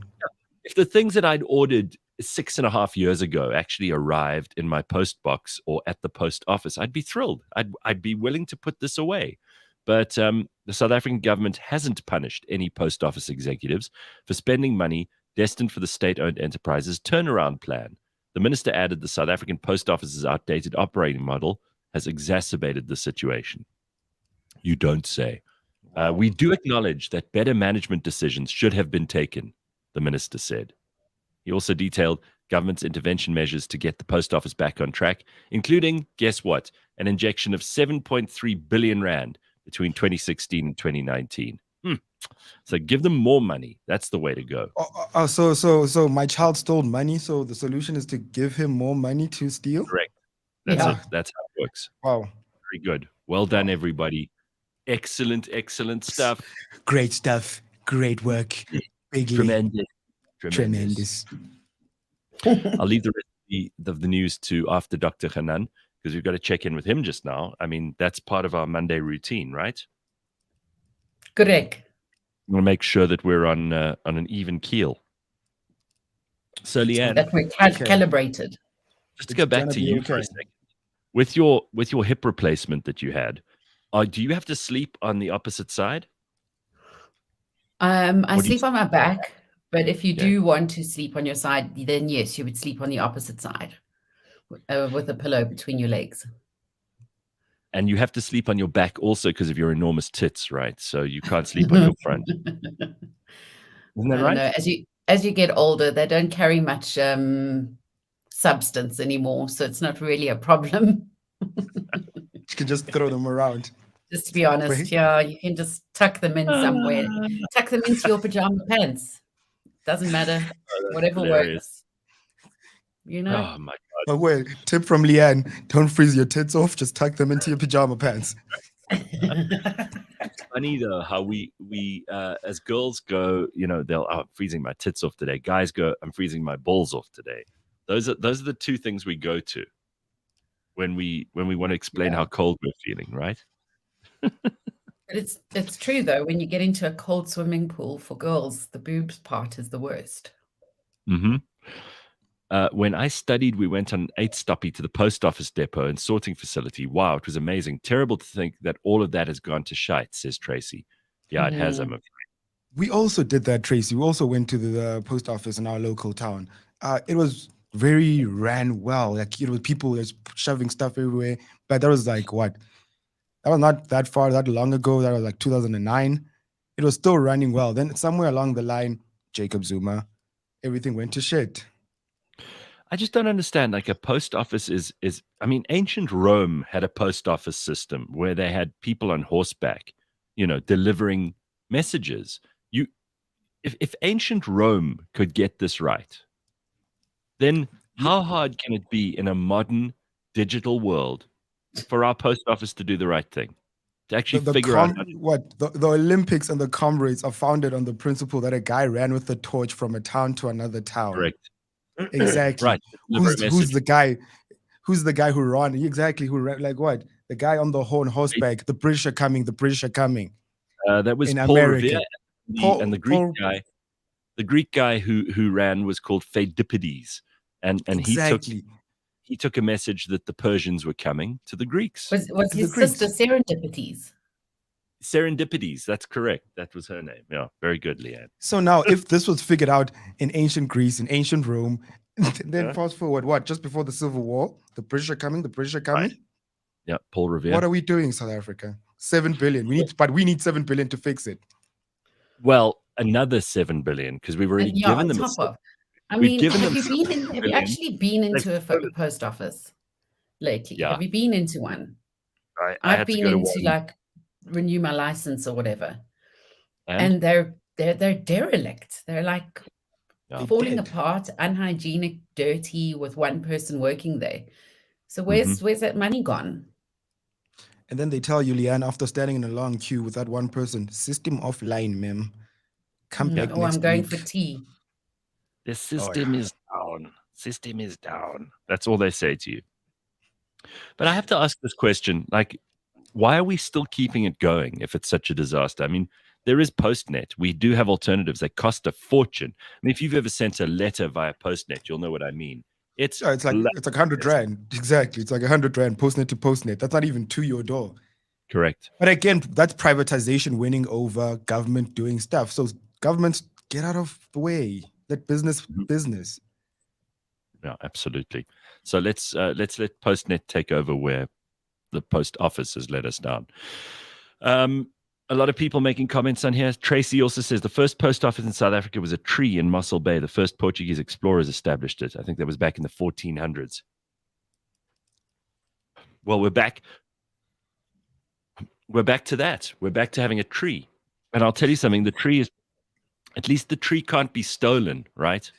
If the things that I'd ordered 6.5 years ago actually arrived in my post box or at the post office, I'd be thrilled. I'd be willing to put this away. But the South African government hasn't punished any post office executives for spending money destined for the state-owned enterprise's turnaround plan. The minister added the South African post office's outdated operating model has exacerbated the situation. You don't say. We do acknowledge that better management decisions should have been taken, the minister said. He also detailed government's intervention measures to get the post office back on track, including, guess what, an injection of 7.3 billion rand between 2016 and 2019. So give them more money. That's the way to go. So my child stole money, so the solution is to give him more money to steal? Correct. That's it. That's how it works. Wow. Very good. Well done, everybody. Excellent stuff. Great stuff. Great work. Bigly. Tremendous. I'll leave the rest of the news to after Dr. Hanan, because we've got to check in with him just now. I mean, that's part of our Monday routine, right? Correct. We want to make sure that we're on an even keel. So, Leanne, that we're calibrated. Just to go back to you for a second. With your hip replacement that you had, do you have to sleep on the opposite side? I sleep on my back, but if you do want to sleep on your side, then yes, you would sleep on the opposite side with a pillow between your legs. And you have to sleep on your back also because of your enormous tits, right? So you can't sleep on your front. Isn't that right? No. As you get older, they don't carry much substance anymore, so it's not really a problem. You can just throw them around. Just to be honest, you can just tuck them in somewhere. Tuck them into your pajama pants. Doesn't matter. Whatever works. You know? Oh my God. But wait, tip from Leanne, don't freeze your tits off, just tuck them into your pajama pants. It's funny though how we as girls go, I'm freezing my tits off today. Guys go, I'm freezing my balls off today. Those are the two things we go to when we want to explain how cold we're feeling, right? But it's true though, when you get into a cold swimming pool for girls, the boobs part is the worst. Mm-hmm. When I studied, we went on 8-stoppie to the post office depot and sorting facility. Wow, it was amazing. Terrible to think that all of that has gone to shite, says Tracy. Yeah, it has, I'm afraid. We also did that, Tracy. We also went to the post office in our local town. It was ran well. People just shoving stuff everywhere. But that was what? That was not that long ago. That was 2009. It was still running well. Then somewhere along the line, Jacob Zuma, everything went to shit. I just don't understand. A post office is ancient Rome had a post office system where they had people on horseback, delivering messages. if ancient Rome could get this right, then how hard can it be in a modern digital world for our post office to do the right thing? To actually figure out the Olympics and the comrades are founded on the principle that a guy ran with a torch from a town to another town. Correct. Exactly. Right. Who's the guy? Who's the guy who ran? Exactly. Who ran? Like what? The guy on the horseback. The British are coming. The British are coming. That was in Paul America. Revere, and the Greek guy. The Greek guy who ran was called Pheidippides, and exactly. he took a message that the Persians were coming to the Greeks. Was his sister Serendipities? Serendipities, that's correct. That was her name. Yeah, very good, Leanne. So now, if this was figured out in ancient Greece, in ancient Rome, then fast forward, just before the Civil War, the British are coming. The British are coming. Right. Yeah, Paul Revere. What are we doing, South Africa? 7 billion. We need 7 billion to fix it. Well, another 7 billion because we've already given them. Have you actually been into a post office lately? Yeah. Have you been into one? I've been into like renew my license or whatever, and they're derelict. They're like falling apart, unhygienic, dirty, with one person working there. So where's that money gone? And then they tell you, Leanne, after standing in a long queue with that one person, system offline, ma'am. Come back next I'm going week. for tea. The system is down. System is down. That's all they say to you. But I have to ask this question, like, why are we still keeping it going if it's such a disaster? I mean, there is Postnet. We do have alternatives. They cost a fortune. I mean, if you've ever sent a letter via Postnet, you'll know what I mean. It's like 100 rand. Exactly. It's like 100 rand, Postnet to Postnet. That's not even to your door. Correct. But again, that's privatization winning over government doing stuff. So governments, get out of the way. Let business. Yeah, absolutely. So let's let Postnet take over where the post office has let us down. A lot of people making comments on here. Tracy also says the first post office in South Africa was a tree in Mossel Bay. The first Portuguese explorers established it. I think that was back in the 1400s. Well, we're back. We're back to that. We're back to having a tree. And I'll tell you something. The tree is, at least the tree can't be stolen, right?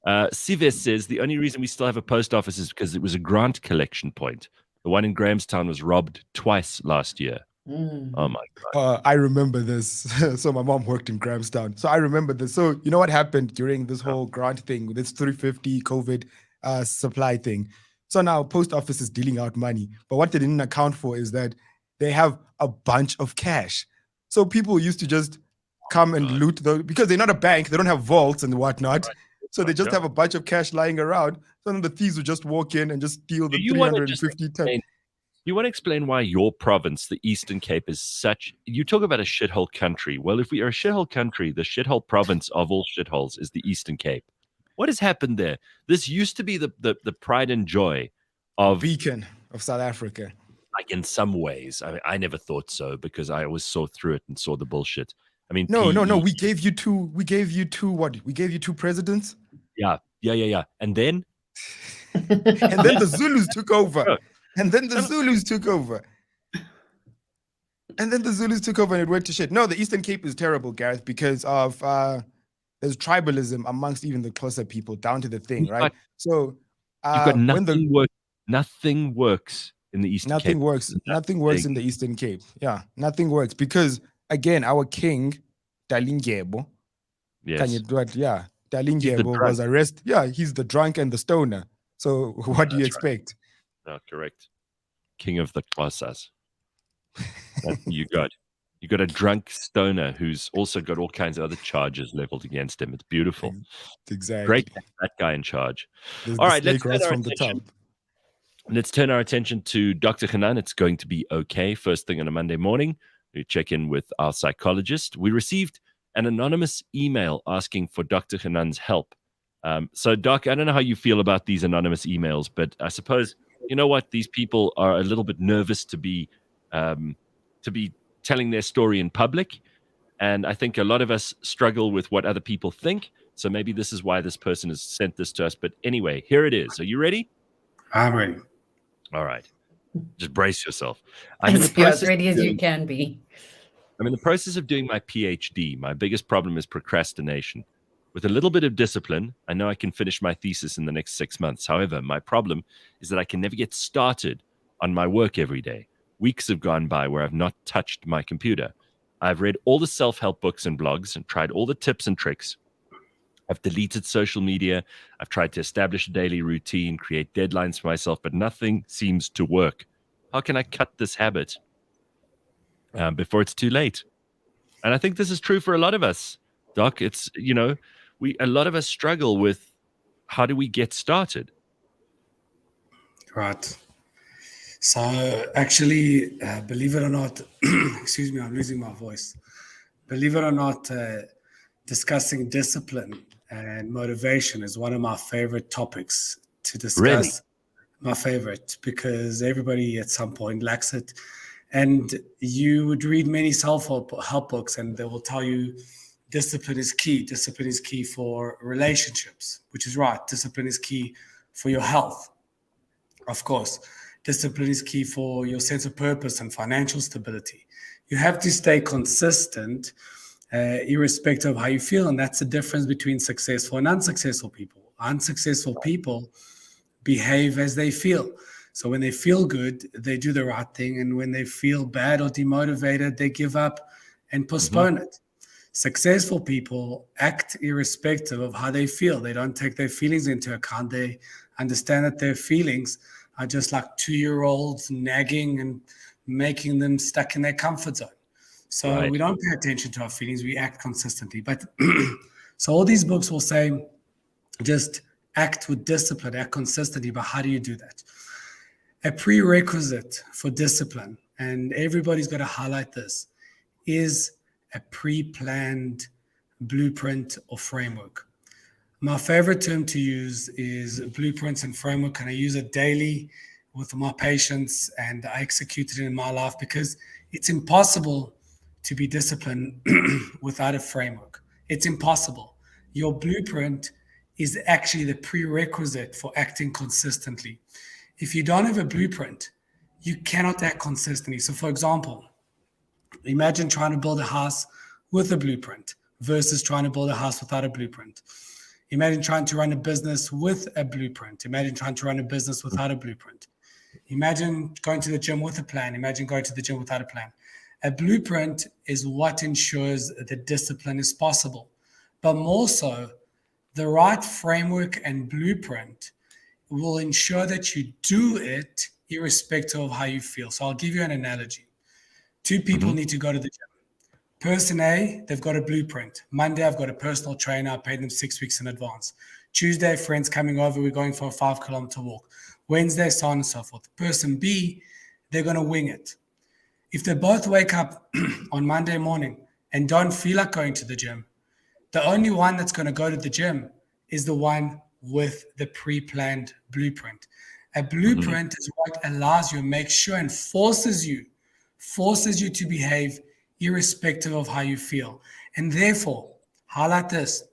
Sives says the only reason we still have a post office is because it was a grant collection point. The one in Grahamstown was robbed twice last year. Oh my God. I remember this. So my mom worked in Grahamstown. So I remember this. So you know what happened during this whole grant thing, this 350 COVID supply thing. So now post office is dealing out money. But what they didn't account for is that they have a bunch of cash. So people used to just come and loot because they're not a bank. They don't have vaults and whatnot. Right. So they just have a bunch of cash lying around. So then the thieves would just walk in and just steal the 350 tons. You want to explain why your province, the Eastern Cape, is such... You talk about a shithole country. Well, if we are a shithole country, the shithole province of all shitholes is the Eastern Cape. What has happened there? This used to be the pride and joy of... Beacon of South Africa. Like in some ways. I mean, I never thought so because I always saw through it and saw the bullshit. I mean... No. We gave you two what? We gave you two presidents? Yeah. And then? And then the Zulus took over. And then the Zulus took over. And it went to shit. No, the Eastern Cape is terrible, Gareth, because of there's tribalism amongst even the closer people down to the thing, right? So you've got nothing works in the Eastern Cape. Nothing works in the Eastern Cape. Yeah, nothing works because again, our king, Dalingebo, Dalingebo was arrested. Yeah, he's the drunk and the stoner. So what do you expect? Right. No, correct. King of the Xhosas. You got a drunk stoner who's also got all kinds of other charges leveled against him. It's beautiful. Exactly. Great to have that guy in charge. All right, let's turn our attention to Dr. Hanan. It's going to be okay. First thing on a Monday morning, we check in with our psychologist. We received an anonymous email asking for Dr. Hanan's help. So, Doc, I don't know how you feel about these anonymous emails, but I suppose, you know what? These people are a little bit nervous to be telling their story in public. And I think a lot of us struggle with what other people think. So maybe this is why this person has sent this to us. But anyway, here it is. Are you ready? I'm ready. All right. Just brace yourself. As ready as you can be. I'm in the process of doing my PhD. My biggest problem is procrastination. With a little bit of discipline, I know I can finish my thesis in the next 6 months. However, my problem is that I can never get started on my work every day. Weeks have gone by where I've not touched my computer. I've read all the self-help books and blogs and tried all the tips and tricks. I've deleted social media. I've tried to establish a daily routine, create deadlines for myself, but nothing seems to work. How can I cut this habit before it's too late? And I think this is true for a lot of us, Doc. It's, a lot of us struggle with how do we get started? Right. So actually, believe it or not, excuse me, I'm losing my voice. Believe it or not, discussing discipline and motivation is one of my favorite topics to discuss. Really? My favorite, because everybody at some point lacks it. And you would read many self-help books and they will tell you discipline is key. Discipline is key for relationships, which is right. Discipline is key for your health. Of course, discipline is key for your sense of purpose and financial stability. You have to stay consistent, irrespective of how you feel. And that's the difference between successful and unsuccessful people. Unsuccessful people behave as they feel. So when they feel good, they do the right thing. And when they feel bad or demotivated, they give up and postpone it. Successful people act irrespective of how they feel. They don't take their feelings into account. They understand that their feelings are just like 2-year-olds nagging and making them stuck in their comfort zone. So we don't pay attention to our feelings. We act consistently. But so all these books will say, just act with discipline, act consistently. But how do you do that? A prerequisite for discipline, and everybody's got to highlight this, is a pre-planned blueprint or framework. My favorite term to use is blueprints and framework, and I use it daily with my patients, and I execute it in my life because it's impossible to be disciplined without a framework. It's impossible. Your blueprint is actually the prerequisite for acting consistently. If you don't have a blueprint, you cannot act consistently. So for example, imagine trying to build a house with a blueprint versus trying to build a house without a blueprint. Imagine trying to run a business with a blueprint. Imagine trying to run a business without a blueprint. Imagine going to the gym with a plan. Imagine going to the gym without a plan. A blueprint is what ensures that discipline is possible. But more so, the right framework and blueprint will ensure that you do it irrespective of how you feel. So I'll give you an analogy. Two people need to go to the gym. Person A, they've got a blueprint. Monday, I've got a personal trainer. I paid them 6 weeks in advance. Tuesday, friends coming over. We're going for a 5-kilometer walk. Wednesday, so on and so forth. Person B, they're going to wing it. If they both wake up on Monday morning and don't feel like going to the gym, the only one that's going to go to the gym is the one with the pre-planned blueprint. A blueprint is what allows you, makes sure and forces you to behave irrespective of how you feel. And therefore, highlight this,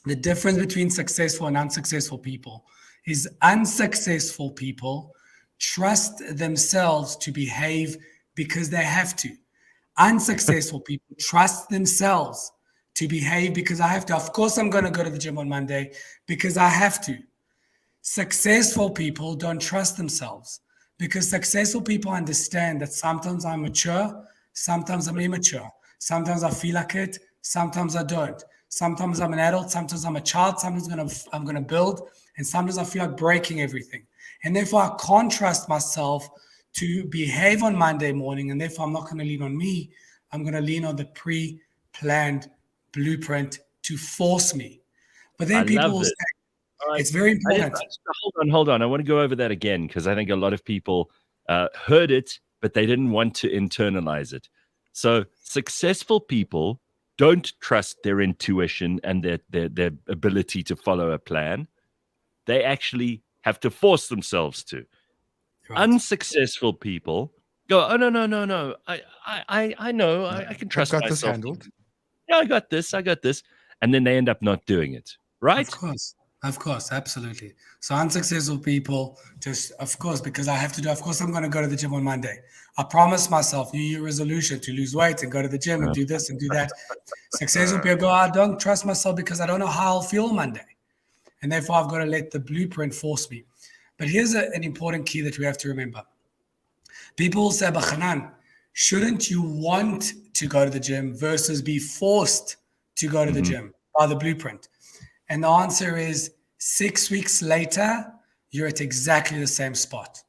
the difference between successful and unsuccessful people is unsuccessful people trust themselves to behave because they have to. Unsuccessful people trust themselves to behave because I have to. Of course, I'm going to go to the gym on Monday because I have to. Successful people don't trust themselves because successful people understand that sometimes I'm mature, sometimes I'm immature. Sometimes I feel like it, sometimes I don't. Sometimes I'm an adult, sometimes I'm a child, sometimes I'm going to build, and sometimes I feel like breaking everything. And therefore, I can't trust myself to behave on Monday morning, and therefore I'm not going to lean on me. I'm going to lean on the pre-planned blueprint to force me. But then people will say, it's very important. Hold on. I want to go over that again because I think a lot of people heard it, but they didn't want to internalize it. So successful people don't trust their intuition and their ability to follow a plan. They actually have to force themselves to. Right. Unsuccessful people go, oh, no. I know. I can trust myself. This handled. Yeah, I got this. And then they end up not doing it. Right? Of course. Of course, absolutely. So unsuccessful people, just of course, because I have to do, of course, I'm going to go to the gym on Monday. I promised myself New Year resolution to lose weight and go to the gym and do this and do that. Successful people go, I don't trust myself because I don't know how I'll feel on Monday. And therefore, I've got to let the blueprint force me. But here's an important key that we have to remember. People will say, but Hanan, shouldn't you want to go to the gym versus be forced to go to the gym by the blueprint? And the answer is 6 weeks later, you're at exactly the same spot.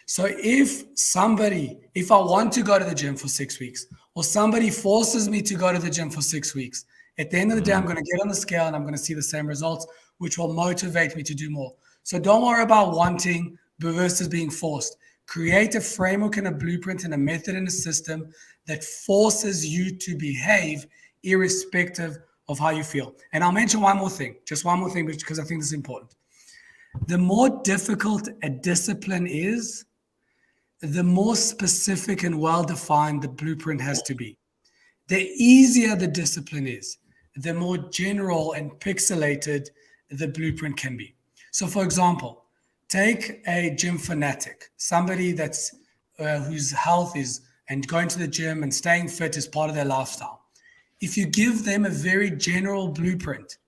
So if I want to go to the gym for 6 weeks, or somebody forces me to go to the gym for 6 weeks, at the end of the day, I'm going to get on the scale and I'm going to see the same results, which will motivate me to do more. So don't worry about wanting versus being forced. Create a framework and a blueprint and a method and a system that forces you to behave irrespective of how you feel. And I'll mention one more thing, just one more thing, because I think this is important. The more difficult a discipline is, the more specific and well-defined the blueprint has to be. The easier the discipline is, the more general and pixelated the blueprint can be. So for example, take a gym fanatic, somebody that's whose health is and going to the gym and staying fit is part of their lifestyle. If you give them a very general blueprint,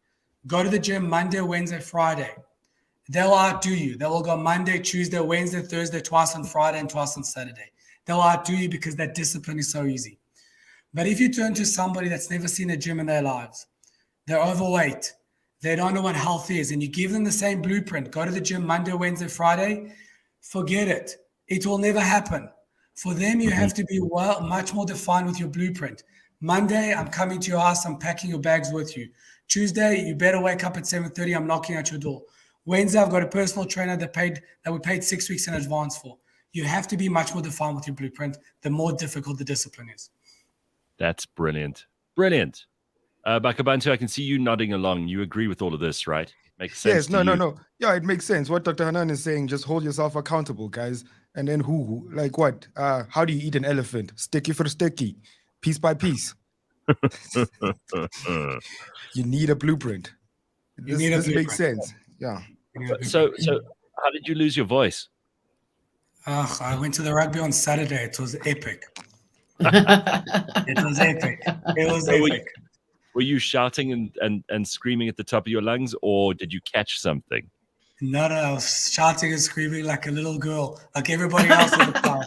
go to the gym Monday, Wednesday, Friday, they'll outdo you. They will go Monday, Tuesday, Wednesday, Thursday, twice on Friday and twice on Saturday. They'll outdo you because that discipline is so easy. But if you turn to somebody that's never seen a gym in their lives, they're overweight, they don't know what health is, and you give them the same blueprint, go to the gym Monday, Wednesday, Friday, forget it. It will never happen. For them, you have to be much more defined with your blueprint. Monday, I'm coming to your house, I'm packing your bags with you. Tuesday, you better wake up at 7:30, I'm knocking at your door. Wednesday, I've got a personal trainer that we paid 6 weeks in advance for. You have to be much more defined with your blueprint, the more difficult the discipline is. That's brilliant. Brilliant. Bakh'abantu, I can see you nodding along. You agree with all of this, right? Makes sense. Yes, no. Yeah, it makes sense. What Dr. Hanan is saying, just hold yourself accountable, guys. And then like what? How do you eat an elephant? Sticky for sticky, piece by piece. You need a blueprint. This makes sense. Yeah. So how did you lose your voice? I went to the rugby on Saturday. It was epic. It was epic. It was epic. Were you shouting and screaming at the top of your lungs, or did you catch something? No, I was shouting and screaming like a little girl, like everybody else in the crowd.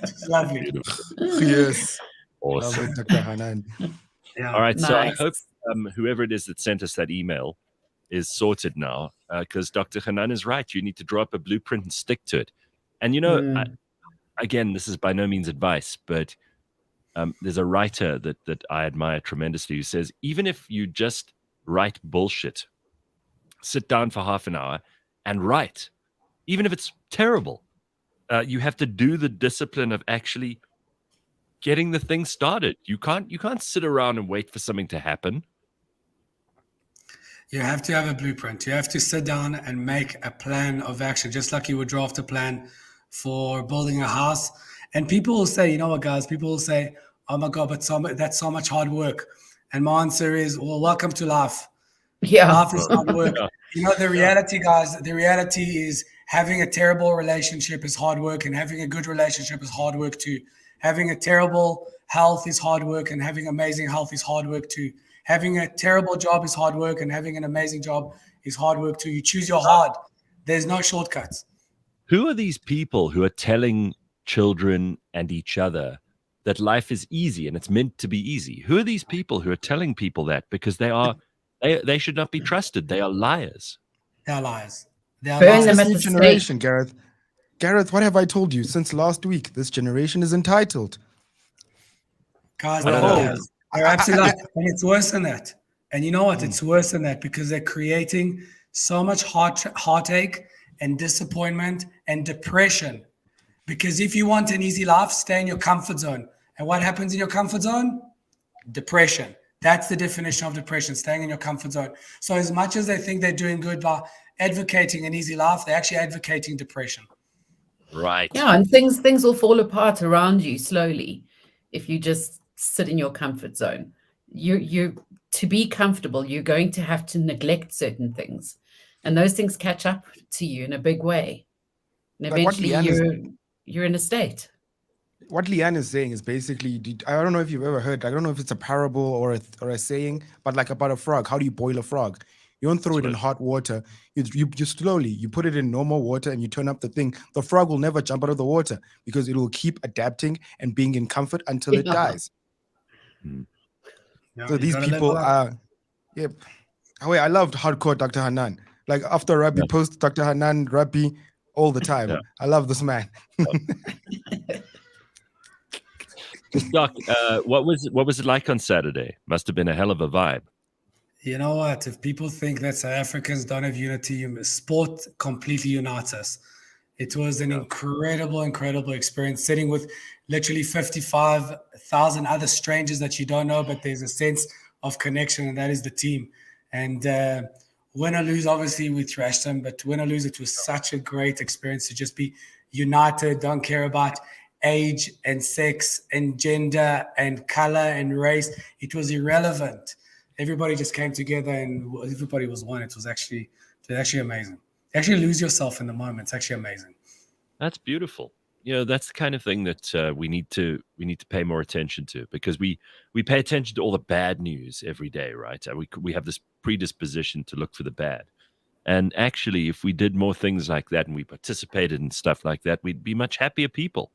It's lovely. Beautiful. Yes. Awesome. Love it, Dr. Hanan. Yeah. All right. Nice. So I hope whoever it is that sent us that email is sorted now, because Dr. Hanan is right. You need to draw up a blueprint and stick to it. And, again, this is by no means advice, but there's a writer that I admire tremendously who says, even if you just write bullshit, sit down for half an hour and write, even if it's terrible, you have to do the discipline of actually getting the thing started. You can't sit around and wait for something to happen. You have to have a blueprint. You have to sit down and make a plan of action, just like you would draft a plan for building a house. And people will say, you know what, guys, people will say, oh my God, but that's so much hard work. And my answer is, well, welcome to life. Yeah. Life is hard work. Yeah. You know, the reality, guys, the reality is having a terrible relationship is hard work, and having a good relationship is hard work too. Having a terrible health is hard work, and having amazing health is hard work too. Having a terrible job is hard work, and having an amazing job is hard work too. You choose your hard. There's no shortcuts. Who are these people who are telling children and each other that life is easy and it's meant to be easy? Who are these people who are telling people that? Because they should not be trusted. They are liars. They're liars. Burn them at the Generation, stake. Gareth. Gareth, what have I told you since last week? This generation is entitled. Guys, I don't know. they're absolutely, and it's worse than that. And you know what? It's worse than that, because they're creating so much heartache and disappointment and depression. Because if you want an easy life, stay in your comfort zone. And what happens in your comfort zone? Depression. That's the definition of depression, staying in your comfort zone. So as much as they think they're doing good by advocating an easy life, they're actually advocating depression. Right. Yeah, and things will fall apart around you slowly if you just sit in your comfort zone. you to be comfortable, you're going to have to neglect certain things, and those things catch up to you in a big way, and Like what eventually you're in a state. What Leanne is saying is basically, I don't know if you've ever heard, I don't know if it's a parable or a saying, but like about a frog. How do you boil a frog? You don't throw it in hot water. You slowly, you put it in normal water and you turn up the thing. The frog will never jump out of the water because it will keep adapting and being in comfort until it dies. Yeah, So these people are, yep. Oh, wait, I loved hardcore Dr. Hanan. Like after rugby, post Dr. Hanan rugby all the time. Yeah. I love this man. Doc, what was it like on Saturday? Must have been a hell of a vibe. You know what? If people think that South Africans don't have unity, sport completely unites us. It was an incredible experience, sitting with literally 55,000 other strangers that you don't know, but there's a sense of connection, and that is the team. And win or lose, obviously we thrashed them, but win or lose, it was such a great experience to just be united, don't care about age and sex and gender and color and race. It was irrelevant. Everybody just came together and everybody was one. It was actually amazing. You actually lose yourself in the moment. It's actually amazing. That's beautiful. That's the kind of thing that we need to pay more attention to, because we pay attention to all the bad news every day, right? We have this predisposition to look for the bad. And actually, if we did more things like that and we participated in stuff like that, we'd be much happier people.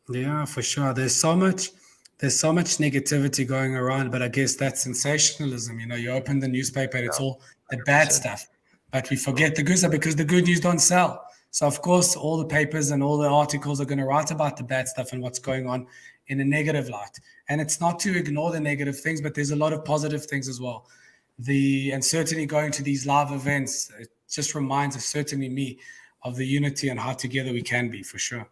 Yeah, for sure. There's so much negativity going around, but I guess that's sensationalism. You open the newspaper and it's all the bad stuff, but we forget the good stuff because the good news don't sell. So of course, all the papers and all the articles are going to write about the bad stuff and what's going on in a negative light. And it's not to ignore the negative things, but there's a lot of positive things as well. And certainly going to these live events, it just reminds us, certainly me, of the unity and how together we can be, for sure.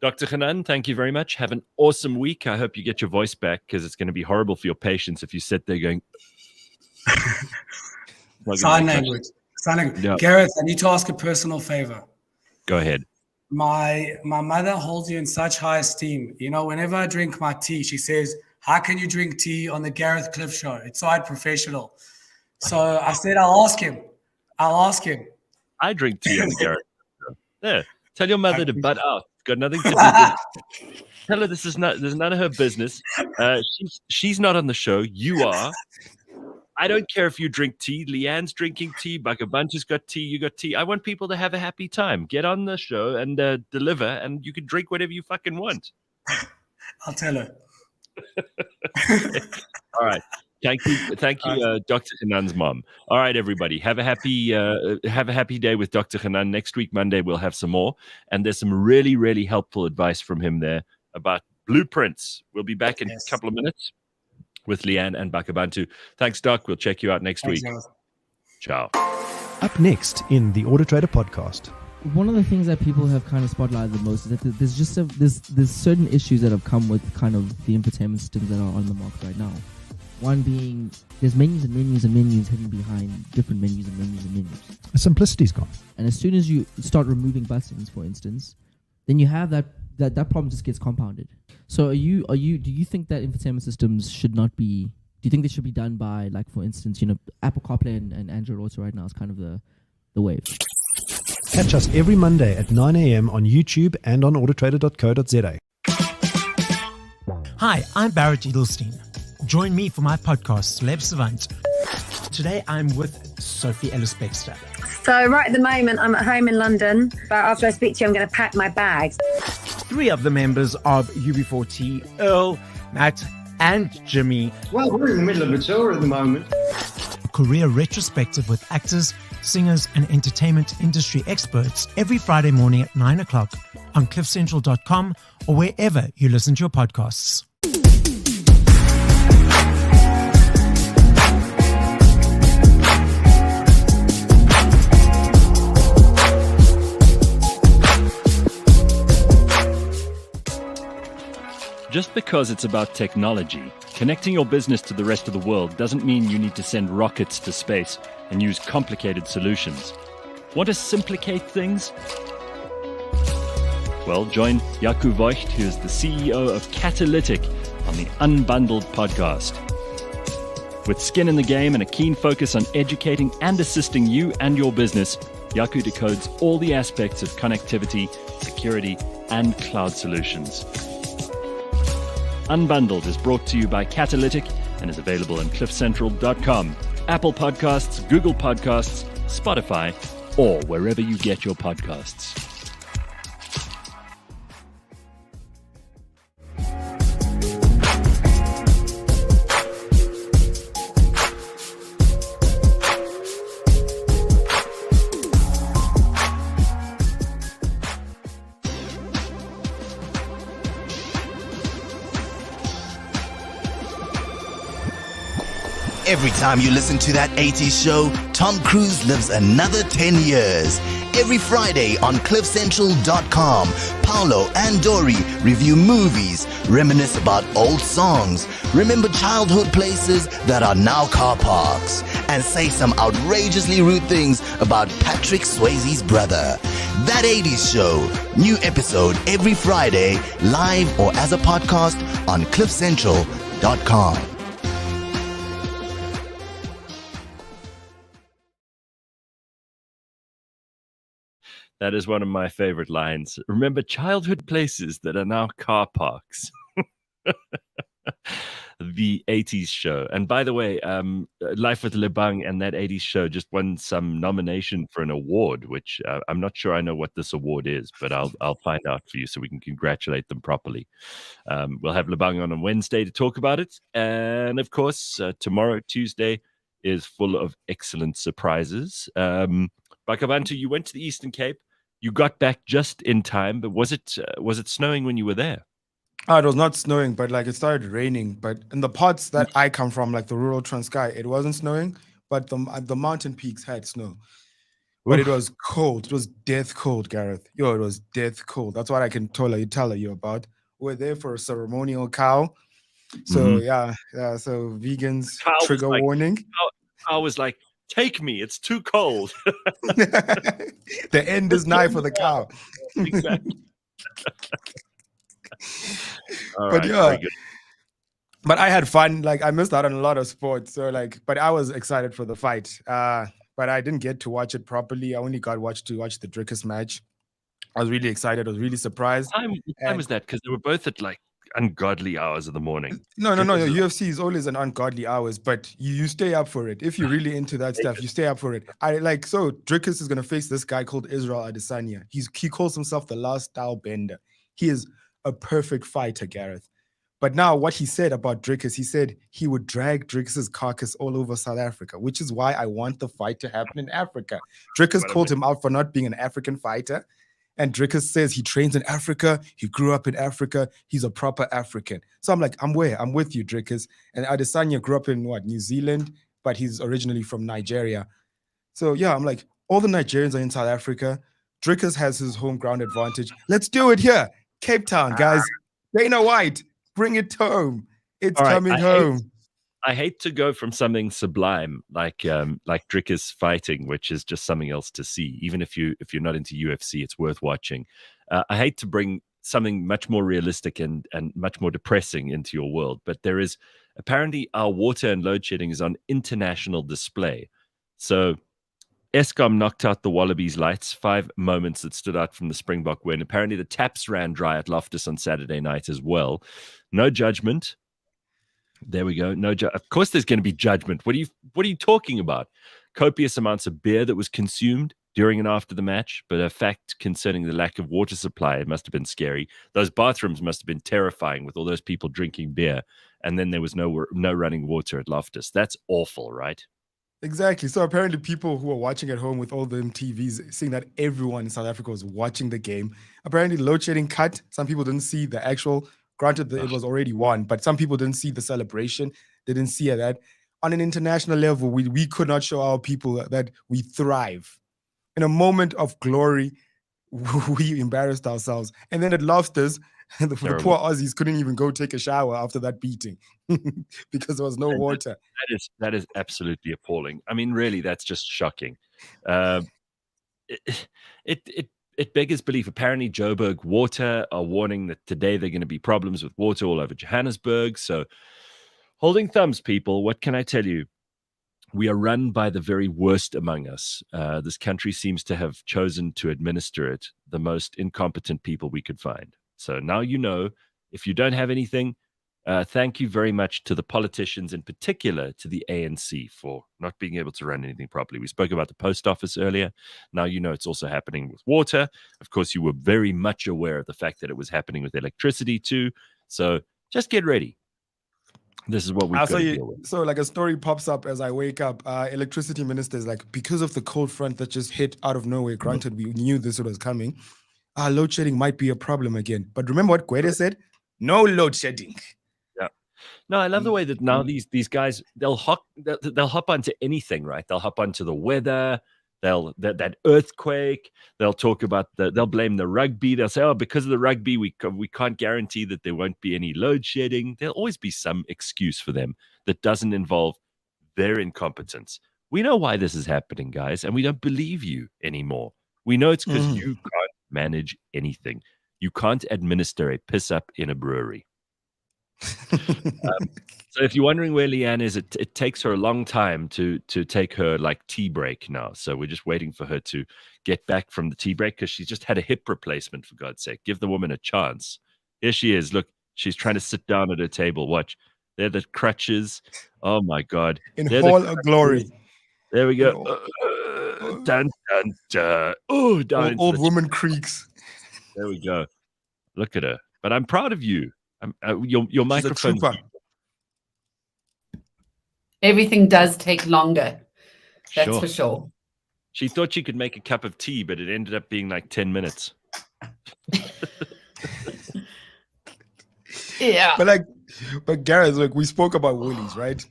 Dr. Hanan, thank you very much. Have an awesome week. I hope you get your voice back, because it's going to be horrible for your patients if you sit there going... Sign language. Yeah. Gareth, I need to ask a personal favor. Go ahead. My mother holds you in such high esteem. Whenever I drink my tea, she says, "How can you drink tea on the Gareth Cliff Show? It's so unprofessional." So I said, I'll ask him. I drink tea on the Gareth Show. There. Tell your mother to butt out. Got nothing to do with. Tell her there's none of her business. She's not on the show. You are. I don't care if you drink tea. Leanne's drinking tea. Bakh'abantu's got tea. You got tea. I want people to have a happy time. Get on the show and deliver, and you can drink whatever you fucking want. I'll tell her. All right. Thank you, Dr. Hanan's mom. All right, everybody. Have a happy day with Dr. Hanan. Next week, Monday, we'll have some more. And there's some really, really helpful advice from him there about blueprints. We'll be back in a couple of minutes with Leanne and Bakh'abantu. Thanks, Doc. We'll check you out next week. Ciao. Up next in the Auto Trader podcast. One of the things that people have kind of spotlighted the most is that there's certain issues that have come with kind of the infotainment systems that are on the market right now. One being, there's menus and menus and menus hidden behind different menus and menus and menus. The simplicity's gone. And as soon as you start removing buttons, for instance, then you have that problem just gets compounded. So do you think that infotainment systems should not be, do you think they should be done by, like, for instance, Apple CarPlay and Android Auto right now is kind of the wave? Catch us every Monday at 9 a.m. on YouTube and on autotrader.co.za. Hi, I'm Barrett Edelstein. Join me for my podcast, Celeb Savant. Today I'm with Sophie Ellis-Bextor. So right at the moment, I'm at home in London, but after I speak to you, I'm going to pack my bags. 3 of the members of UB40, Earl, Matt, and Jimmy. Well, we're in the middle of a tour at the moment. A career retrospective with actors, singers, and entertainment industry experts every Friday morning at 9 o'clock on cliffcentral.com or wherever you listen to your podcasts. Just because it's about technology, connecting your business to the rest of the world doesn't mean you need to send rockets to space and use complicated solutions. Want to simplicate things? Well, join Jaco Voigt, who is the CEO of Catalytic, on the Unbundled podcast. With skin in the game and a keen focus on educating and assisting you and your business, Yaku decodes all the aspects of connectivity, security, and cloud solutions. Unbundled is brought to you by Catalytic and is available on cliffcentral.com, Apple Podcasts, Google Podcasts, Spotify, or wherever you get your podcasts. Every time you listen to that 80s show, Tom Cruise lives another 10 years. Every Friday on cliffcentral.com, Paolo and Dory review movies, reminisce about old songs, remember childhood places that are now car parks, and say some outrageously rude things about Patrick Swayze's brother. That 80s show, new episode every Friday, live or as a podcast on cliffcentral.com. That is one of my favorite lines. Remember childhood places that are now car parks. The 80s show. And by the way, Life with Lebang and that 80s show just won some nomination for an award, which I'm not sure I know what this award is, but I'll find out for you so we can congratulate them properly. We'll have Lebang on Wednesday to talk about it. And of course, tomorrow, Tuesday, is full of excellent surprises. Bakh'abantu, you went to the Eastern Cape. You got back just in time, but was it snowing when you were there? It was not snowing, but like it started raining. But in the parts that I come from, like the rural Transkei, it wasn't snowing, but the mountain peaks had snow. But it was cold. It was death cold, Gareth. Yo, it was death cold. That's what I can tell you about. We're there for a ceremonial cow. So yeah. So vegans trigger warning. I was like, take me, it's too cold. The end is nigh for the cow. Exactly. But yeah, but I had fun. Like I missed out on a lot of sports. So like, but I was excited for the fight. But I didn't get to watch it properly. I only got to watch the Drickus match. I was really excited. I was really surprised. What time was that? Because they were both at like ungodly hours of the morning. No. UFC is always an ungodly hours, but you stay up for it. If you're really into that stuff, you stay up for it. So Drickus is gonna face this guy called Israel Adesanya. He calls himself the last style bender. He is a perfect fighter, Gareth. But now what he said about Drickus, he said he would drag Drickus's carcass all over South Africa, which is why I want the fight to happen in Africa. Drickus called him out for not being an African fighter. And Drickus says he trains in Africa. He grew up in Africa. He's a proper African. So I'm like, I'm with you, Drickus. And Adesanya grew up in New Zealand, but he's originally from Nigeria. So yeah, I'm like, all the Nigerians are in South Africa. Drickus has his home ground advantage. Let's do it here. Cape Town, guys. Dana White, bring it home. It's coming home. I hate to go from something sublime like Drickus fighting, which is just something else to see. Even if you're not into UFC, it's worth watching. I hate to bring something much more realistic and much more depressing into your world, but there is apparently our water and load shedding is on international display. So Eskom knocked out the Wallabies lights, 5 moments that stood out from the Springbok win. Apparently the taps ran dry at Loftus on Saturday night as well. No judgment. There we go. Of course there's going to be judgment. What are you talking about? Copious amounts of beer that was consumed during and after the match, but a fact concerning the lack of water supply, it must have been scary. Those bathrooms must have been terrifying with all those people drinking beer, and then there was no running water at Loftus. That's awful, right? Exactly. So apparently people who are watching at home with all them TVs, seeing that everyone in South Africa was watching the game, apparently load shedding cut. Some people didn't see the actual, granted that it was already won, but some people didn't see the celebration. They didn't see that. On an international level, we could not show our people that we thrive. In a moment of glory, we embarrassed ourselves. And then at Loftus, the poor Aussies couldn't even go take a shower after that beating because there was no water. That is absolutely appalling. I mean, really, that's just shocking. It beggars belief. Apparently, Joburg Water are warning that today there are going to be problems with water all over Johannesburg. So Holding thumbs, people. What can I tell you? We are run by the very worst among us. This country seems to have chosen to administer it, the most incompetent people we could find. So now you know, if you don't have anything, thank you very much to the politicians, in particular to the ANC, for not being able to run anything properly. We spoke about the post office earlier. Now you know it's also happening with water. Of course, you were very much aware of the fact that it was happening with electricity too. So just get ready. This is what we've got to deal with. So like a story pops up as I wake up. Electricity minister is like, because of the cold front that just hit out of nowhere, granted, we knew this was coming, load shedding might be a problem again. But remember what Gwede said? No load shedding. Yeah. No, I love the way that now these guys, they'll hop onto anything, right? They'll hop onto the weather. That earthquake. They'll talk about they'll blame the rugby. They'll say, oh, because of the rugby, we can't guarantee that there won't be any load shedding. There'll always be some excuse for them that doesn't involve their incompetence. We know why this is happening, guys, and we don't believe you anymore. We know it's because you can't manage anything. You can't administer a piss up in a brewery. So if you're wondering where Leanne is, it takes her a long time to take her like tea break now. So we're just waiting for her to get back from the tea break because she's just had a hip replacement, for God's sake. Give the woman a chance. Here she is. Look, she's trying to sit down at her table. Watch. They're the crutches. Oh my God. In all of glory. There we go. Dun, dun, dun. Oh, down old woman creaks. There we go. Look at her. But I'm proud of you. Your microphone. Everything does take longer. That's for sure. She thought she could make a cup of tea, but it ended up being like 10 minutes. Yeah. But Gareth, look, we spoke about Woolies, right?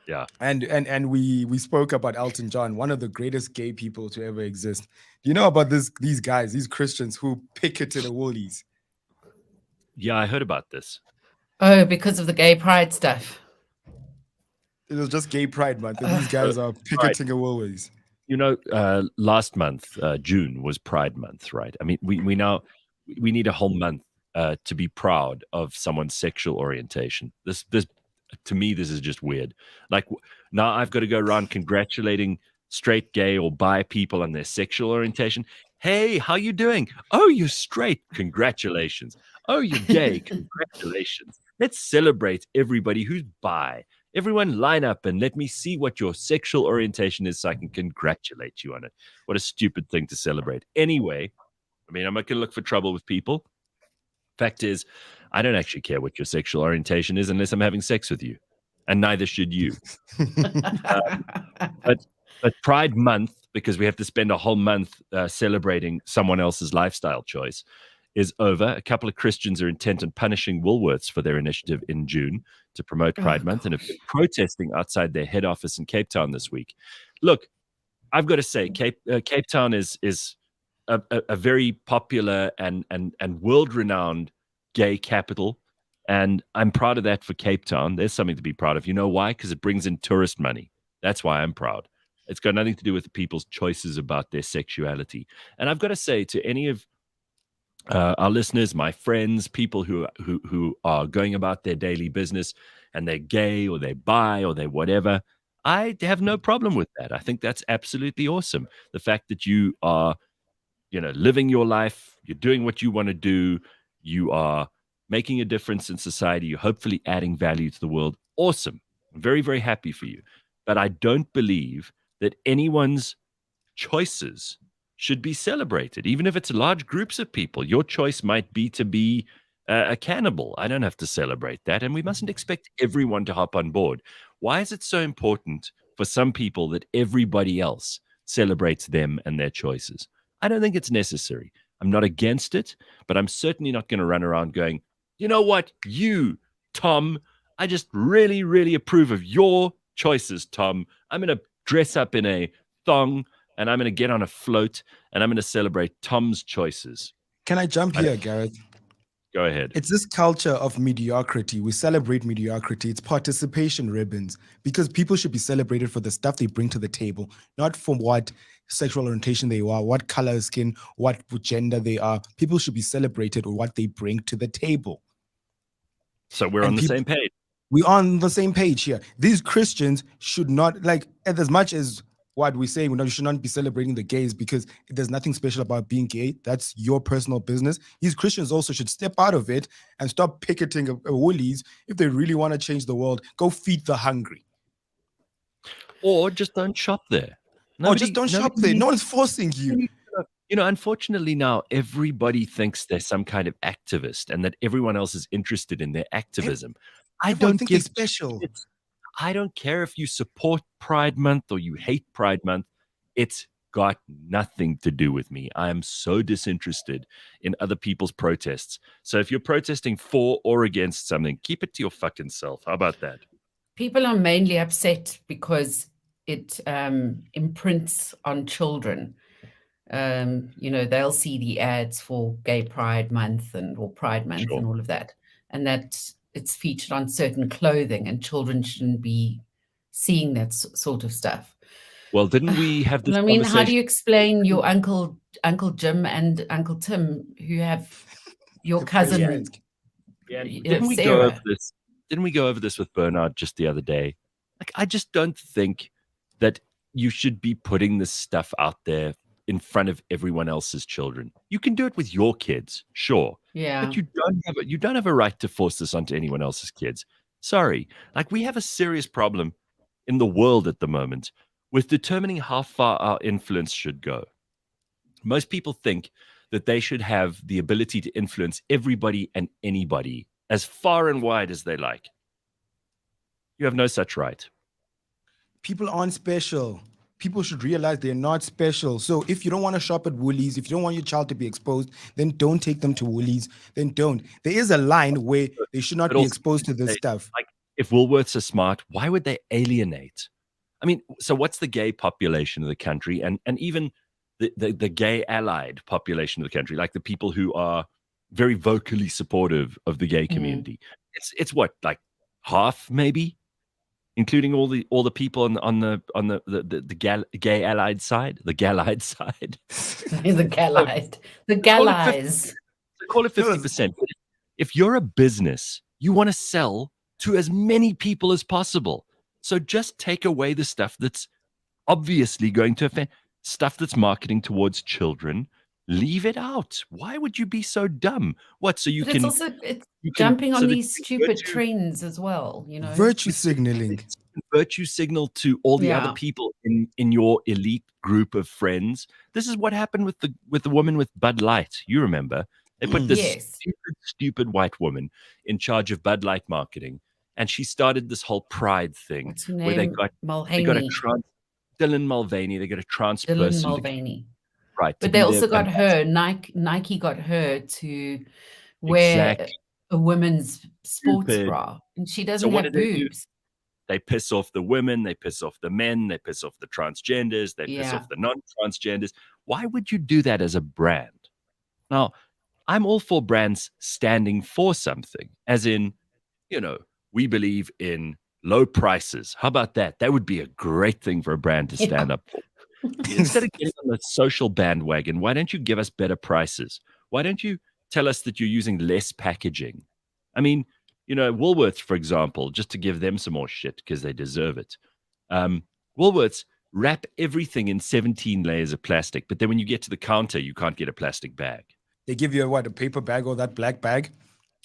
Yeah. And we spoke about Elton John, one of the greatest gay people to ever exist. Do you know about these guys, these Christians who picketed the Woolies? Yeah, I heard about this. Oh, because of the gay pride stuff. It was just gay pride month, and these guys are picketing a Woolies. You know, last month, June, was Pride Month, right? I mean, we need a whole month to be proud of someone's sexual orientation. This to me, this is just weird. Like, now I've got to go around congratulating straight, gay, or bi people on their sexual orientation. Hey, how you doing? Oh, you're straight. Congratulations. Oh, you're gay. Congratulations. Let's celebrate everybody who's bi. Everyone line up and let me see what your sexual orientation is so I can congratulate you on it. What a stupid thing to celebrate. Anyway, I mean, I'm not going to look for trouble with people. Fact is, I don't actually care what your sexual orientation is unless I'm having sex with you. And neither should you. But Pride Month, because we have to spend a whole month celebrating someone else's lifestyle choice, is over. A couple of Christians are intent on punishing Woolworths for their initiative in June to promote Pride Month and have been protesting outside their head office in Cape Town this week. Look, I've got to say, Cape Town is a very popular and world-renowned gay capital, and I'm proud of that for Cape Town. There's something to be proud of. You know why? Because it brings in tourist money. That's why I'm proud. It's got nothing to do with people's choices about their sexuality. And I've got to say to any of our listeners, my friends, people who are going about their daily business and they're gay or they're bi or they're whatever, I have no problem with that. I think that's absolutely awesome. The fact that you are, living your life, you're doing what you want to do, you are making a difference in society, you're hopefully adding value to the world. Awesome. I'm very, very happy for you. But I don't believe that anyone's choices should be celebrated, even if it's large groups of people. Your choice might be to be a cannibal. I don't have to celebrate that, and we mustn't expect everyone to hop on board. Why is it so important for some people that everybody else celebrates them and their choices? I don't think it's necessary. I'm not against it, but I'm certainly not going to run around going, you know what, you, Tom, I just really, really approve of your choices, Tom. I'm going to dress up in a thong and I'm going to get on a float and I'm going to celebrate Tom's choices. Can I jump here, Gareth? Go ahead. It's this culture of mediocrity. We celebrate mediocrity. It's participation ribbons, because people should be celebrated for the stuff they bring to the table, not for what sexual orientation they are, what color skin, what gender they are. People should be celebrated for what they bring to the table. So we're on the same page. We're on the same page here. These Christians should not, like, as much as what we say, you should not be celebrating the gays because there's nothing special about being gay. That's your personal business. These Christians also should step out of it and stop picketing a Woolies. If they really want to change the world, go feed the hungry. Or just don't shop there. Just don't shop there. No one's forcing you. Unfortunately now everybody thinks they're some kind of activist and that everyone else is interested in their activism. I don't think give they're special. I don't care if you support Pride Month or you hate Pride Month. It's got nothing to do with me. I am so disinterested in other people's protests. So if you're protesting for or against something, keep it to your fucking self. How about that? People are mainly upset because it imprints on children. They'll see the ads for Gay Pride Month or Pride Month and all of that, and that it's featured on certain clothing, and children shouldn't be seeing that sort of stuff. Well, didn't we have this conversation? How do you explain your Uncle Jim and Uncle Tim who have your cousin? Didn't we go over this? Didn't we go over this with Bernard just the other day? Like, I just don't think that you should be putting this stuff out there in front of everyone else's children. You can do it with your kids, sure. Yeah. But you don't have a right to force this onto anyone else's kids. Sorry. Like, we have a serious problem in the world at the moment with determining how far our influence should go. Most people think that they should have the ability to influence everybody and anybody as far and wide as they like. You have no such right. People aren't special. People should realize they're not special. So if you don't want to shop at Woolies, if you don't want your child to be exposed, then don't take them to Woolies. Then don't. There is a line where they should not be exposed to this stuff. Like, if Woolworths are smart, why would they alienate? I mean, so what's the gay population of the country, and even the gay allied population of the country, like the people who are very vocally supportive of the gay community? It's what, like half maybe? Including all the people on the gay allied side, the gallide side, the gallide, the gallies. Call it 50%. If you're a business, you want to sell to as many people as possible. So just take away the stuff that's obviously going to offend, stuff that's marketing towards children. Leave it out. Why would you be so dumb? What? So you can. It's jumping on these stupid trends as well. Virtue signaling. Virtue signal to all the other people in your elite group of friends. This is what happened with the woman with Bud Light. You remember? They put this stupid white woman in charge of Bud Light marketing, and she started this whole pride thing. What's her name? Where they got Dylan Mulvaney. They got a trans person. Dylan Mulvaney. Right. But they also got her, Nike got her to wear a women's sports bra. And she doesn't have boobs. They piss off the women, they piss off the men, they piss off the transgenders, they piss off the non-transgenders. Why would you do that as a brand? Now, I'm all for brands standing for something, as in, we believe in low prices. How about that? That would be a great thing for a brand to stand up for. Instead of getting on the social bandwagon, why don't you give us better prices? Why don't you tell us that you're using less packaging? I mean, Woolworths, for example, just to give them some more shit because they deserve it. Woolworths wrap everything in 17 layers of plastic, but then when you get to the counter, you can't get a plastic bag. They give you a paper bag or that black bag,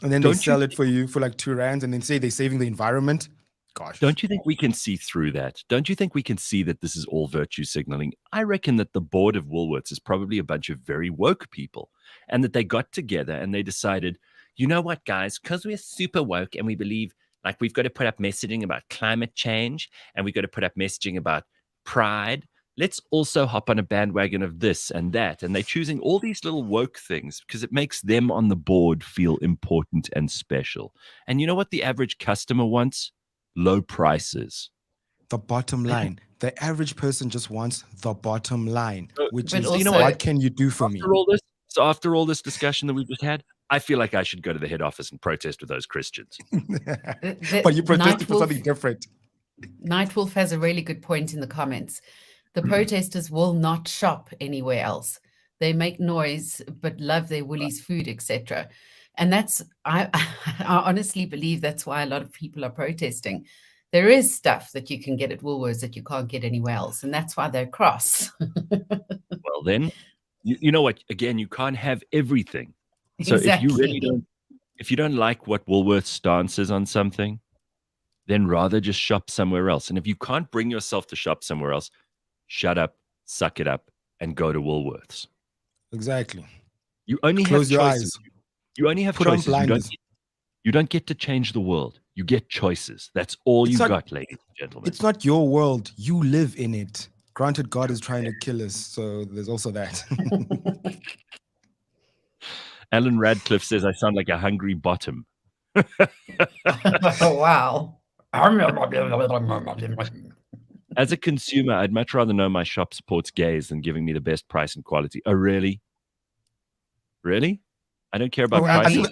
and then they sell it for you for like R2, and then say they're saving the environment. Gosh. Don't you think we can see through that? Don't you think we can see that this is all virtue signaling? I reckon that the board of Woolworths is probably a bunch of very woke people, and that they got together and they decided, you know what, guys, because we're super woke and we believe like we've got to put up messaging about climate change and we've got to put up messaging about pride. Let's also hop on a bandwagon of this and that. And they're choosing all these little woke things because it makes them on the board feel important and special. And you know what the average customer wants? Low prices. The bottom line. The average person just wants the bottom line, which is, also, what can you do for me? After all this discussion that we've just had, I feel like I should go to the head office and protest with those Christians. But you protested for something different. Nightwolf has a really good point in the comments. The protesters will not shop anywhere else. They make noise, but love their Woolies food, etc. And that's, I honestly believe that's why a lot of people are protesting. There is stuff that you can get at Woolworths that you can't get anywhere else, and that's why they're cross. Well, then, you know what? Again, you can't have everything. So Exactly. if you don't like what Woolworths' stance is on something, then rather just shop somewhere else. And if you can't bring yourself to shop somewhere else, shut up, suck it up, and go to Woolworths. Exactly. You only Close have your choices. eyes. You only have Put on choices. blinders. You don't get to change the world. You get choices. That's all It's you not- got, ladies and gentlemen. It's not your world. You live in it. Granted, God is trying to kill us, so there's also that. Alan Radcliffe says I sound like a hungry bottom. Oh, wow. As a consumer, I'd much rather know my shop supports gays than giving me the best price and quality. Oh, really? Really? I don't care about prices.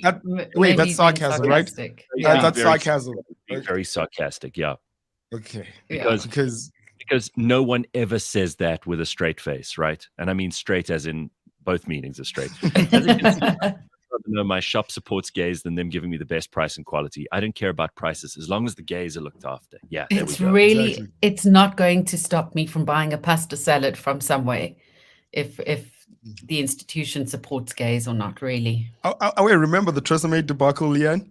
Wait, that's sarcasm, right? Yeah. That's sarcasm. Very sarcastic, yeah. Okay. Because no one ever says that with a straight face, right? And I mean straight as in both meanings of straight. As a consumer, I'd rather know my shop supports gays than them giving me the best price and quality. I don't care about prices as long as the gays are looked after. Yeah, there It's we go. really, Exactly. it's not going to stop me from buying a pasta salad from somewhere if the institution supports gays or not, really. Wait, remember the Tresemme debacle, Leanne?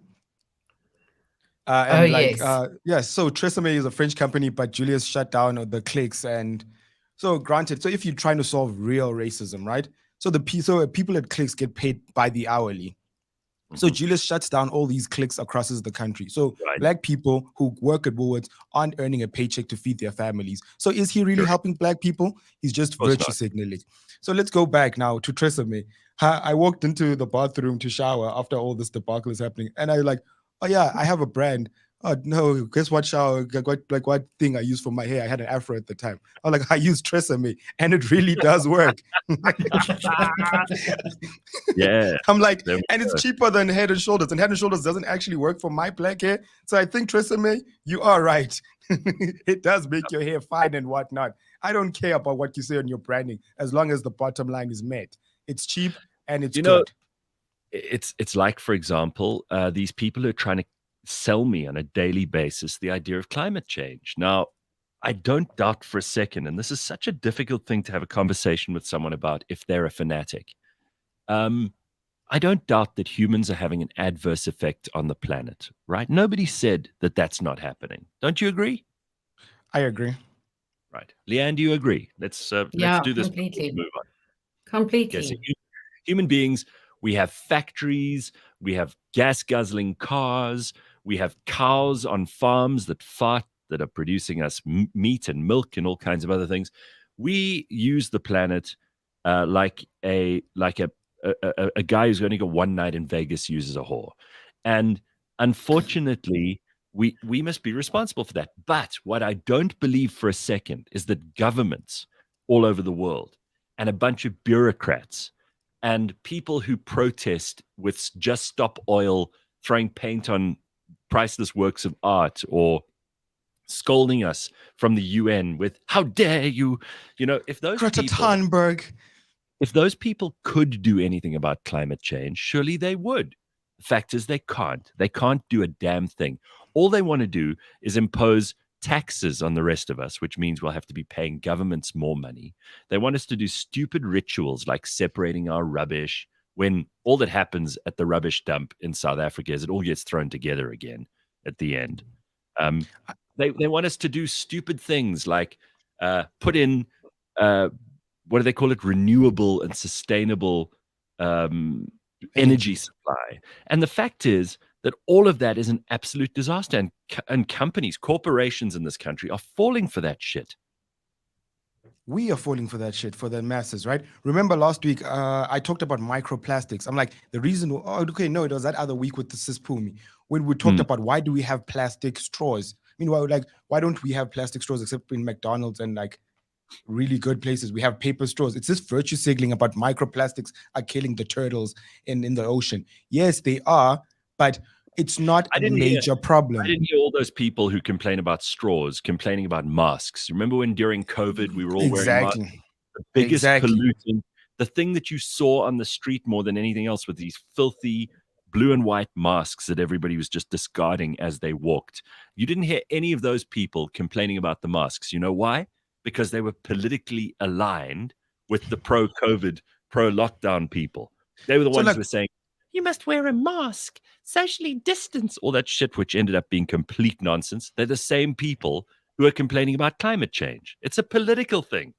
Yes. So Tresemme is a French company, but Julius shut down the cliques. And so granted, so if you're trying to solve real racism, right? So people at cliques get paid by the hourly. So Julius shuts down all these cliques across the country. So Black people who work at Woolworths aren't earning a paycheck to feed their families. So is he really helping Black people? He's just virtue signaling. So let's go back now to Tresemme. I walked into the bathroom to shower after all this debacle is happening. And I like, oh yeah, I have a brand. Oh no, guess what shower, what thing I use for my hair? I had an afro at the time. I'm like, I use Tresemme and it really does work. Yeah. I'm like, and it's cheaper than Head and Shoulders, and Head and Shoulders doesn't actually work for my black hair. So I think Tresemme, you are right. It does make your hair fine and whatnot. I don't care about what you say on your branding as long as the bottom line is met. It's cheap and it's good. It's like, for example, these people who are trying to sell me on a daily basis the idea of climate change. Now, I don't doubt for a second, and this is such a difficult thing to have a conversation with someone about if they're a fanatic. I don't doubt that humans are having an adverse effect on the planet, right? Nobody said that that's not happening. Don't you agree? I agree. Right. Leanne, do you agree? Let's do this. Completely. Move on. Completely. Okay, so human beings, we have factories, we have gas guzzling cars, we have cows on farms that fart, that are producing us meat and milk and all kinds of other things. We use the planet like a guy who's going to go one night in Vegas uses a whore. And unfortunately, we must be responsible for that. But what I don't believe for a second is that governments all over the world and a bunch of bureaucrats and people who protest with Just Stop Oil, throwing paint on priceless works of art, or scolding us from the UN with "How dare you!" If those Greta Thunberg, if those people could do anything about climate change, surely they would. The fact is, they can't. They can't do a damn thing. All they want to do is impose taxes on the rest of us, which means we'll have to be paying governments more money. They want us to do stupid rituals like separating our rubbish, when all that happens at the rubbish dump in South Africa is it all gets thrown together again at the end. They want us to do stupid things like put in, what do they call it, renewable and sustainable energy supply. And the fact is that all of that is an absolute disaster. And companies, corporations in this country are falling for that shit. We are falling for that shit, for the masses, right? Remember last week, I talked about microplastics. I'm like, it was that other week with the Sispumi, when we talked about why do we have plastic straws? Meanwhile, why don't we have plastic straws except in McDonald's and really good places? We have paper straws. It's this virtue signaling about microplastics are killing the turtles in the ocean. Yes, they are, but it's not a major problem. I didn't hear all those people who complain about straws complaining about masks. Remember when during COVID we were all wearing masks? The biggest pollutant, the thing that you saw on the street more than anything else, with these filthy blue and white masks that everybody was just discarding as they walked. You didn't hear any of those people complaining about the masks. You know why? Because they were politically aligned with the pro-COVID, pro-lockdown people. They were the ones who were saying, you must wear a mask, socially distance, all that shit, which ended up being complete nonsense. They're the same people who are complaining about climate change. It's a political thing.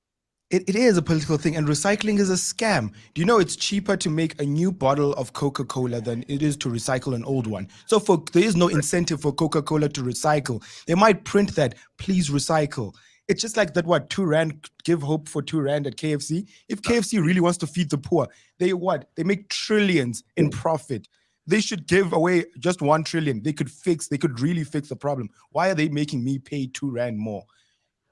It is a political thing, and recycling is a scam. Do you know it's cheaper to make a new bottle of Coca-Cola than it is to recycle an old one? So there is no incentive for Coca-Cola to recycle. They might print that, please recycle. It's just like that, what, 2 Rand, give hope for 2 Rand at KFC. If KFC really wants to feed the poor, they make trillions in profit. They should give away just 1 trillion. They could really fix the problem. Why are they making me pay 2 Rand more?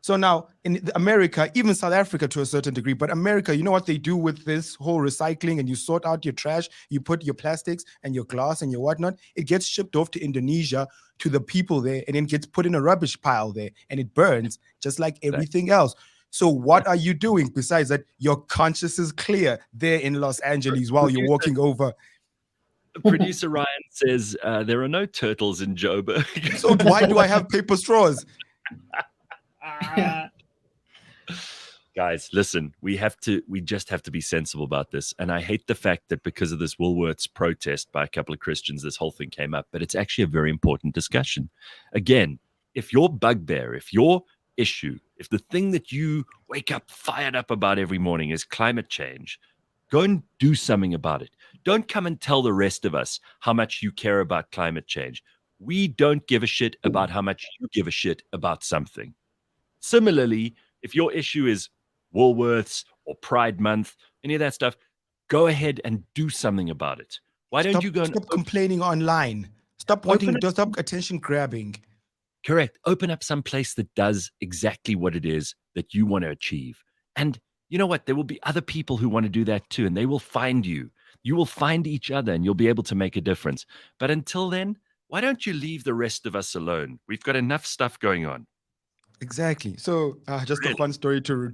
So now in America, even South Africa to a certain degree, but America, you know what they do with this whole recycling, and you sort out your trash, you put your plastics and your glass and your whatnot, it gets shipped off to Indonesia to the people there, and then gets put in a rubbish pile there, and it burns just like everything else. So what are you doing besides that? Your conscience is clear there in Los Angeles while you're walking over. Producer Ryan says there are no turtles in Joburg. So why do I have paper straws? Guys, listen, we just have to be sensible about this. And I hate the fact that because of this Woolworths protest by a couple of Christians, this whole thing came up, but it's actually a very important discussion. Again, if your bugbear, if your issue, if the thing that you wake up fired up about every morning is climate change, go and do something about it. Don't come and tell the rest of us how much you care about climate change. We don't give a shit about how much you give a shit about something. Similarly, if your issue is Woolworths or Pride Month, any of that stuff, go ahead and do something about it. Why don't you go and stop complaining online? Stop attention grabbing. Correct. Open up some place that does exactly what it is that you want to achieve. And you know what? There will be other people who want to do that too, and they will find you. You will find each other, and you'll be able to make a difference. But until then, why don't you leave the rest of us alone? We've got enough stuff going on. Exactly. So just a fun story to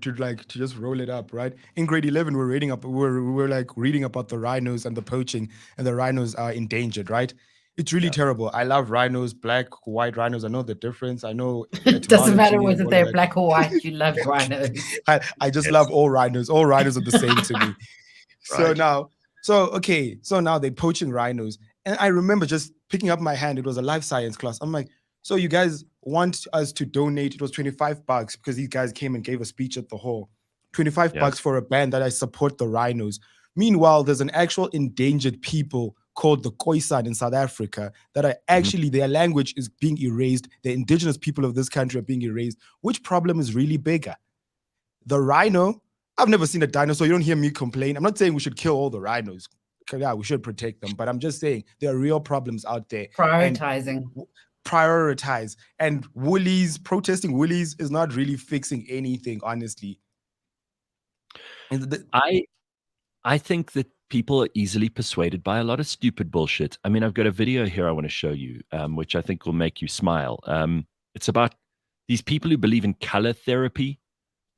just roll it up, right? In grade 11, we're reading about the rhinos and the poaching, and the rhinos are endangered, right? It's really terrible. I love rhinos, black, white rhinos. I know the difference. I know it doesn't matter whether they're black or white. You love rhinos. I just love all rhinos. All rhinos are the same to me. Right. So now they're poaching rhinos, and I remember just picking up my hand. It was a life science class. I'm like, so you guys want us to donate? It was $25 because these guys came and gave a speech at the hall. $25 for a band that I support the rhinos. Meanwhile, there's an actual endangered people called the Khoisan in South Africa that are actually, their language is being erased. The indigenous people of this country are being erased. Which problem is really bigger? The rhino, I've never seen a dinosaur. You don't hear me complain. I'm not saying we should kill all the rhinos. Yeah, we should protect them. But I'm just saying there are real problems out there. Prioritize. And protesting Woolies is not really fixing anything, honestly. I think that people are easily persuaded by a lot of stupid bullshit. I mean, I've got a video here I want to show you, which I think will make you smile. It's about these people who believe in color therapy.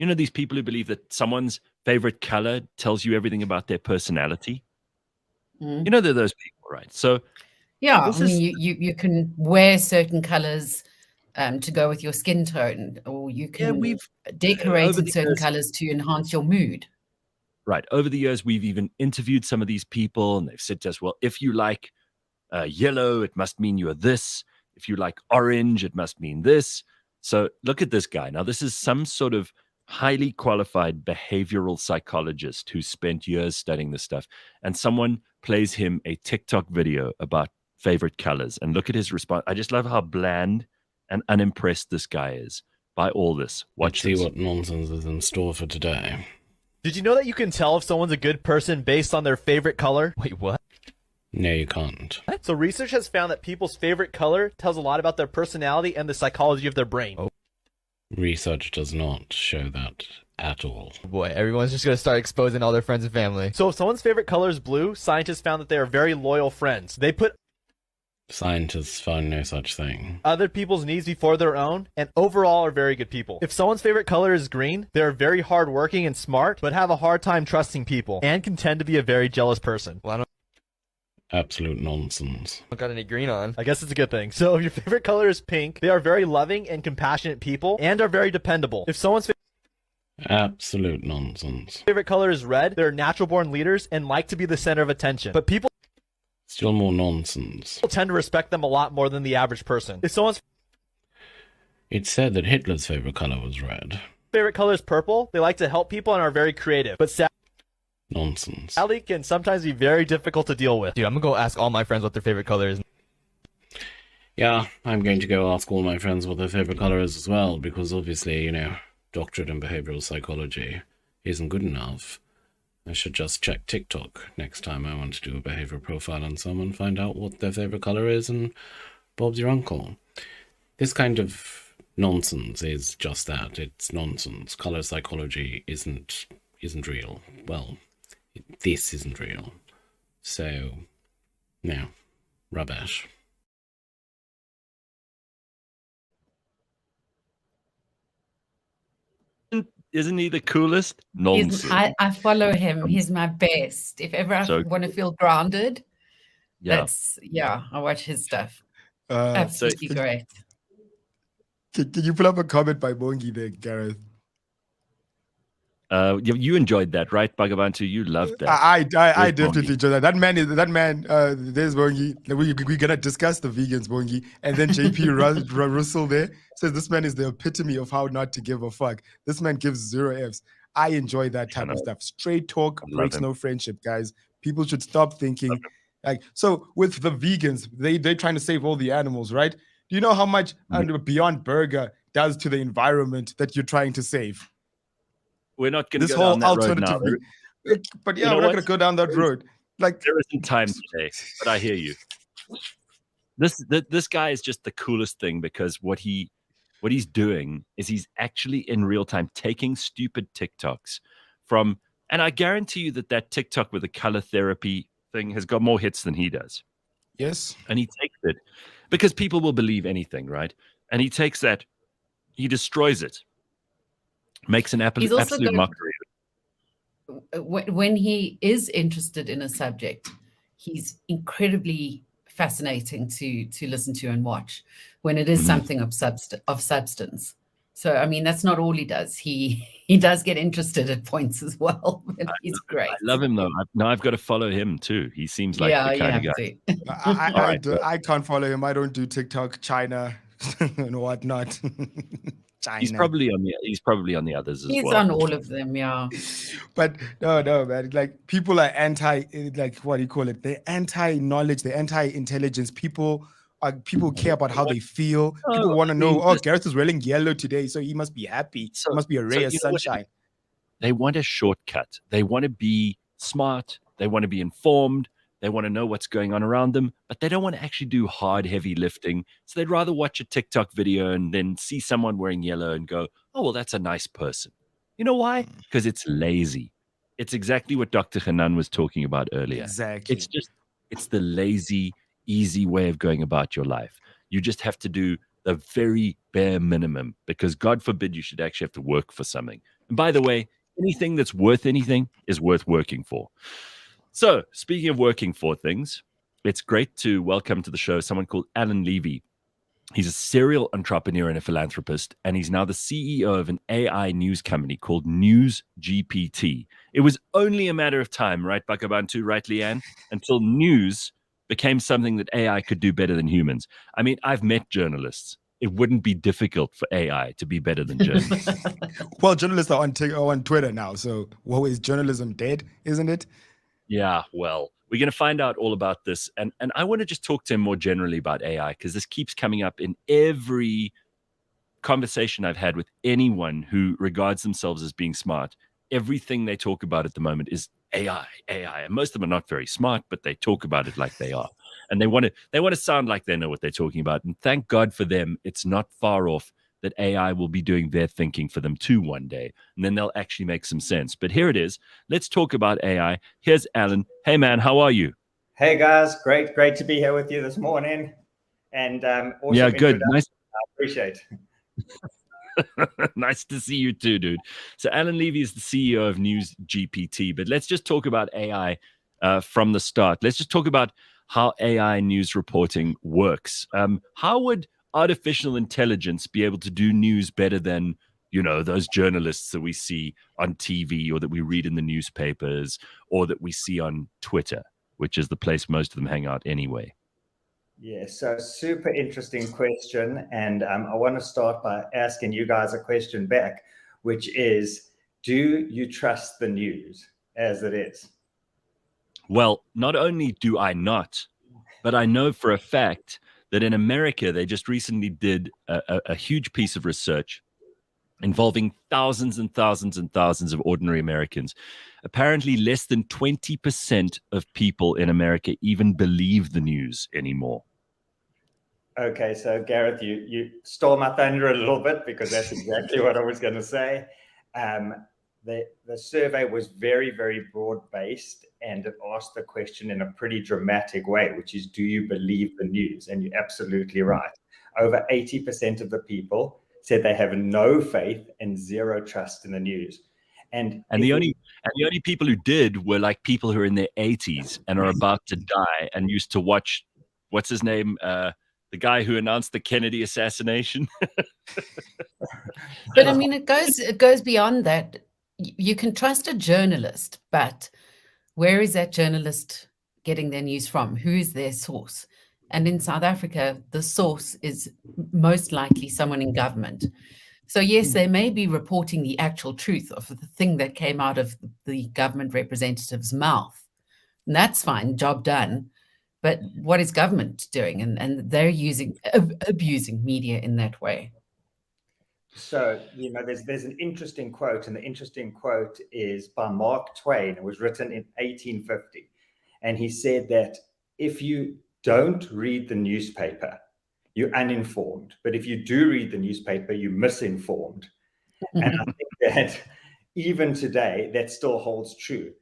You know, these people who believe that someone's favorite color tells you everything about their personality. You know, they're those people, right? So yeah, I mean, you can wear certain colors to go with your skin tone, or you can decorate in certain colors to enhance your mood. Right. Over the years, we've even interviewed some of these people, and they've said to us, well, if you like yellow, it must mean you're this. If you like orange, it must mean this. So look at this guy. Now, this is some sort of highly qualified behavioral psychologist who spent years studying this stuff. And someone plays him a TikTok video about favorite colors. And look at his response. I just love how bland and unimpressed this guy is by all this. Let's see what nonsense is in store for today. Did you know that you can tell if someone's a good person based on their favorite color? Wait, what? No, you can't. So research has found that people's favorite color tells a lot about their personality and the psychology of their brain. Oh. Research does not show that at all. Boy, everyone's just going to start exposing all their friends and family. So if someone's favorite color is blue, scientists found that they are very loyal friends. They put Scientists find no such thing. Other people's needs before their own, and overall are very good people. If someone's favorite color is green, they are very hardworking and smart, but have a hard time trusting people, and can tend to be a very jealous person. Well, Absolute nonsense. Don't got any green on. I guess it's a good thing. So if your favorite color is pink, they are very loving and compassionate people and are very dependable. If someone's Absolute nonsense. favorite color is red, they're natural born leaders and like to be the center of attention. But people Still more nonsense. tend to respect them a lot more than the average person. If someone's It's said that Hitler's favorite color was red. favorite color is purple, they like to help people and are very creative. But Nonsense. sadly can sometimes be very difficult to deal with. Dude, I'm gonna go ask all my friends what their favorite color is. Yeah, I'm going to go ask all my friends what their favorite color is as well, because obviously, doctorate in behavioral psychology isn't good enough. I should just check TikTok next time I want to do a behavioral profile on someone, find out what their favorite color is, and Bob's your uncle. This kind of nonsense is just that. It's nonsense. Color psychology isn't real. Well, this isn't real. So, no, rubbish. Isn't he the coolest? Nonsense. I follow him. He's my best. If ever I want to feel grounded, I watch his stuff. Absolutely great. Can you pull up a comment by Bongi there, Gareth? You enjoyed that, right, Bakh'abantu? You loved that. I definitely enjoyed that. That man. There's Bongi. We're gonna discuss the vegans, Bongi, and then JP Russell there says this man is the epitome of how not to give a fuck. This man gives 0 Fs. I enjoy that type of stuff. Straight talk breaks no friendship, guys. People should stop thinking so. With the vegans, they're trying to save all the animals, right? Do you know how much Beyond Burger does to the environment that you're trying to save? We're not going to this go whole down that road now. But we're not going to go down that road. Like there isn't time today, but I hear you. This guy is just the coolest thing because what he's doing is he's actually in real time taking stupid TikToks from, and I guarantee you that TikTok with the color therapy thing has got more hits than he does. Yes, and he takes it because people will believe anything, right? And he takes that, he destroys it. Makes an absolute mockery. When he is interested in a subject, he's incredibly fascinating to listen to and watch when it is something of substance. So, I mean, that's not all he does. He does get interested at points as well. He's great. I love him, though. Now I've got to follow him, too. He seems like the kind of guy. I can't follow him. I don't do TikTok, China, and whatnot. China. He's probably on the others as well. He's on all of them, yeah. But no, man. Like people are what do you call it? They're anti-knowledge, they're anti-intelligence. People care about how they feel. People want to know, Gareth is wearing yellow today, so he must be happy. It must be a ray of sunshine. They want a shortcut. They want to be smart. They want to be informed. They want to know what's going on around them, but they don't want to actually do hard, heavy lifting. So they'd rather watch a TikTok video and then see someone wearing yellow and go, oh, well, that's a nice person. You know why? Because it's lazy. It's exactly what Dr. Hanan was talking about earlier. Exactly. It's the lazy, easy way of going about your life. You just have to do the very bare minimum because God forbid you should actually have to work for something. And by the way, anything that's worth anything is worth working for. So, speaking of working for things, it's great to welcome to the show someone called Alan Levy. He's a serial entrepreneur and a philanthropist, and he's now the CEO of an AI news company called News GPT. It was only a matter of time, right, Bakh'abantu, right, Leanne, until news became something that AI could do better than humans. I mean, I've met journalists. It wouldn't be difficult for AI to be better than journalists. Well, journalists are on Twitter now, so is journalism dead, isn't it? Yeah, well, we're going to find out all about this. And I want to just talk to him more generally about AI because this keeps coming up in every conversation I've had with anyone who regards themselves as being smart. Everything they talk about at the moment is AI. And most of them are not very smart, but they talk about it like they are. And they want to sound like they know what they're talking about. And thank God for them, it's not far off that AI will be doing their thinking for them too one day. And then they'll actually make some sense. But here it is. Let's talk about AI. Here's Alan. Hey, man, how are you? Hey, guys. Great to be here with you this morning. And awesome. Yeah, good. Nice. I appreciate it. Nice to see you too, dude. So Alan Levy is the CEO of News GPT. But let's just talk about AI from the start. Let's just talk about how AI news reporting works. How would artificial intelligence be able to do news better than, those journalists that we see on TV or that we read in the newspapers or that we see on Twitter, which is the place most of them hang out anyway? Yeah, so super interesting question. And I want to start by asking you guys a question back, which is, do you trust the news as it is? Well, not only do I not, but I know for a fact that in America, they just recently did a huge piece of research involving thousands and thousands and thousands of ordinary Americans. Apparently, less than 20% of people in America even believe the news anymore. Okay, so Gareth, you stole my thunder a little bit, because that's exactly what I was going to say. The survey was very, very broad-based, and it asked the question in a pretty dramatic way, which is, do you believe the news? And you're absolutely right. Over 80% of the people said they have no faith and zero trust in the news. And the only people who did were like people who are in their 80s and are about to die and used to watch, what's his name? The guy who announced the Kennedy assassination. But I mean, it goes beyond that. You can trust a journalist, but where is that journalist getting their news from? Who is their source? And in South Africa, the source is most likely someone in government. So yes, they may be reporting the actual truth of the thing that came out of the government representative's mouth. And that's fine, job done. But what is government doing? And they're abusing media in that way. So, there's an interesting quote, and the interesting quote is by Mark Twain. It was written in 1850. And he said that if you don't read the newspaper, you're uninformed. But if you do read the newspaper, you're misinformed. And I think that even today, that still holds true.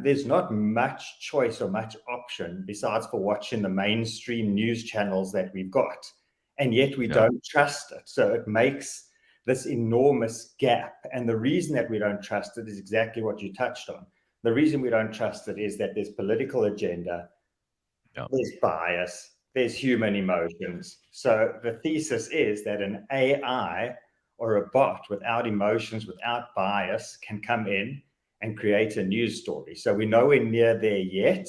There's not much choice or much option besides for watching the mainstream news channels that we've got. And yet we don't trust it. So it makes this enormous gap. And the reason that we don't trust it is exactly what you touched on. The reason we don't trust it is that there's political agenda, there's bias, there's human emotions. So the thesis is that an AI or a bot without emotions, without bias, can come in and create a news story. So we're nowhere near there yet,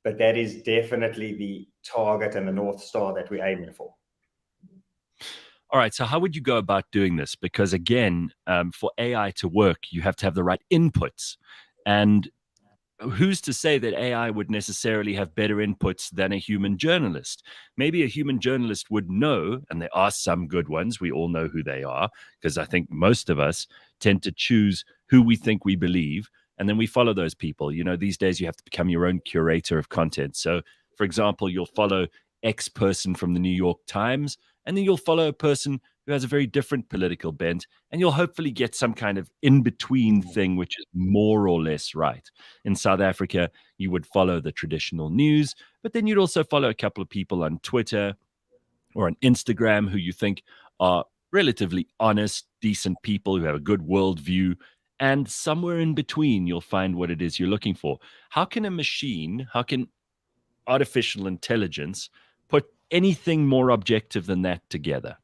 but that is definitely the target and the North Star that we're aiming for. All right, so how would you go about doing this? Because again, for AI to work, you have to have the right inputs. And who's to say that AI would necessarily have better inputs than a human journalist? Maybe a human journalist would know, and there are some good ones. We all know who they are, because I think most of us tend to choose who we think we believe, and then we follow those people. These days you have to become your own curator of content. So, for example, you'll follow X person from the New York Times, and then you'll follow a person who has a very different political bent, and you'll hopefully get some kind of in-between thing which is more or less right. In South Africa, you would follow the traditional news, but then you'd also follow a couple of people on Twitter or on Instagram who you think are relatively honest, decent people who have a good worldview, and somewhere in between, you'll find what it is you're looking for. How can artificial intelligence put anything more objective than that together?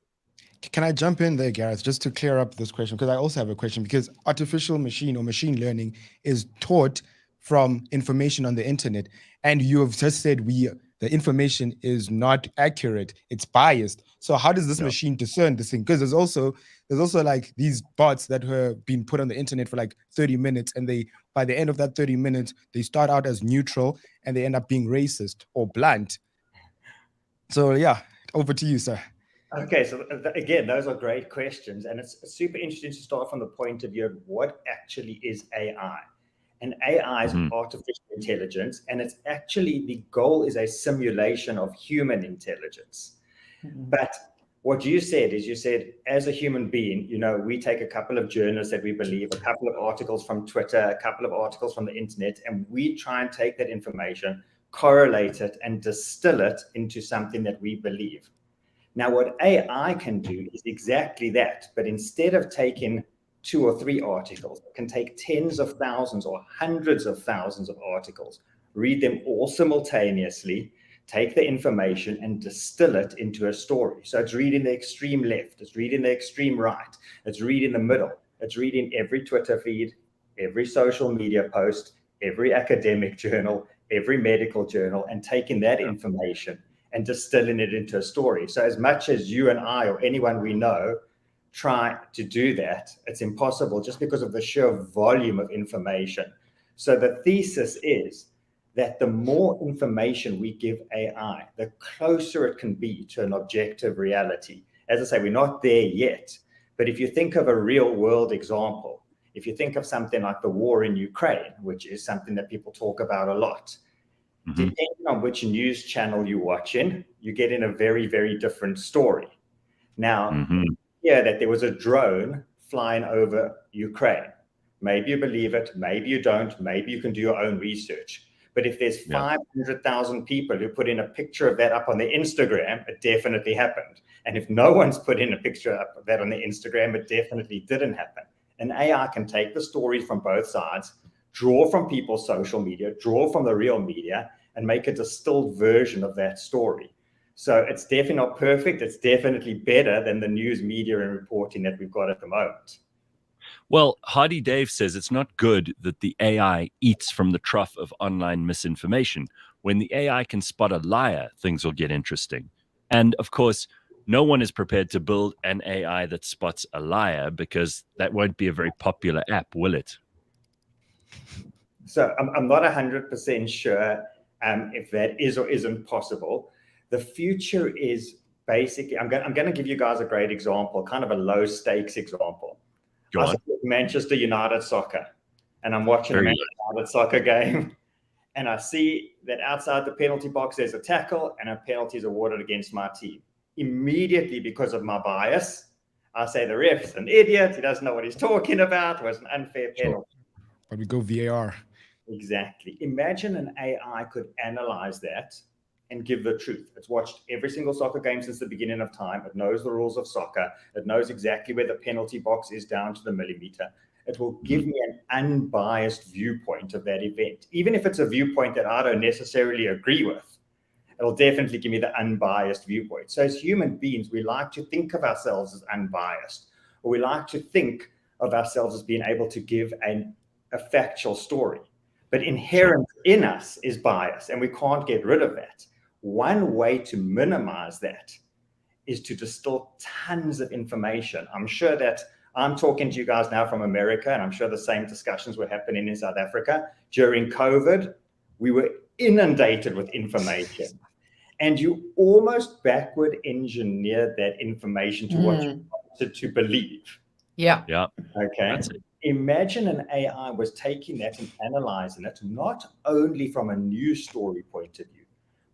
Can I jump in there, Gareth, just to clear up this question? Because I also have a question, because artificial machine or machine learning is taught from information on the internet. And you have just said the information is not accurate, it's biased. So how does this machine discern this thing? Because there's also like these bots that have been put on the internet for like 30 minutes, and by the end of that 30 minutes, they start out as neutral and they end up being racist or blunt. So yeah, over to you, sir. Okay, so again, those are great questions, and it's super interesting to start from the point of view of what actually is AI. And AI is artificial intelligence, and it's actually, the goal is a simulation of human intelligence. But what you said is, as a human being, we take a couple of journalists that we believe, a couple of articles from Twitter, a couple of articles from the internet, and we try and take that information, correlate it, and distill it into something that we believe. Now, what AI can do is exactly that, but instead of taking 2 or 3 articles, it can take tens of thousands or hundreds of thousands of articles, read them all simultaneously, take the information and distill it into a story. So it's reading the extreme left, it's reading the extreme right, it's reading the middle, it's reading every Twitter feed, every social media post, every academic journal, every medical journal, and taking that information and distilling it into a story. So as much as you and I or anyone we know try to do that, it's impossible just because of the sheer volume of information. So the thesis is that the more information we give AI, the closer it can be to an objective reality. As I say, we're not there yet, but if you think of a real world example, if you think of something like the war in Ukraine, which is something that people talk about a lot, depending on which news channel you're watching, you get in a very, very different story. Now, yeah, that there was a drone flying over Ukraine. Maybe you believe it, maybe you don't, maybe you can do your own research. But if there's 500,000 people who put in a picture of that up on their Instagram, it definitely happened. And if no one's put in a picture of that on their Instagram, it definitely didn't happen. And AI can take the stories from both sides, draw from people's social media, draw from the real media, and make a distilled version of that story. So it's definitely not perfect. It's definitely better than the news media and reporting that we've got at the moment. Well, Hardy Dave says it's not good that the AI eats from the trough of online misinformation. When the AI can spot a liar, things will get interesting. And of course, no one is prepared to build an AI that spots a liar, because that won't be a very popular app, will it? So I'm not 100% sure if that is or isn't possible. The future is basically, I'm going to give you guys a great example, kind of a low stakes example. Go on. Manchester United soccer, and I'm watching a Manchester United soccer game, and I see that outside the penalty box there's a tackle and a penalty is awarded against my team. Immediately, because of my bias, I say the ref's an idiot, he doesn't know what he's talking about, it was an unfair penalty. But we go VAR. Exactly. Imagine an AI could analyze that and give the truth. It's watched every single soccer game since the beginning of time. It knows the rules of soccer. It knows exactly where the penalty box is down to the millimeter. It will give me an unbiased viewpoint of that event. Even if it's a viewpoint that I don't necessarily agree with, it'll definitely give me the unbiased viewpoint. So as human beings, we like to think of ourselves as unbiased, or we like to think of ourselves as being able to give a factual story. But inherent in us is bias, and we can't get rid of that. One way to minimize that is to distill tons of information. I'm sure that I'm talking to you guys now from America, and I'm sure the same discussions were happening in South Africa. During COVID, we were inundated with information, and you almost backward engineer that information to what you wanted to believe. Yeah. Yeah. Okay. That's it. Imagine an AI was taking that and analyzing it, not only from a news story point of view,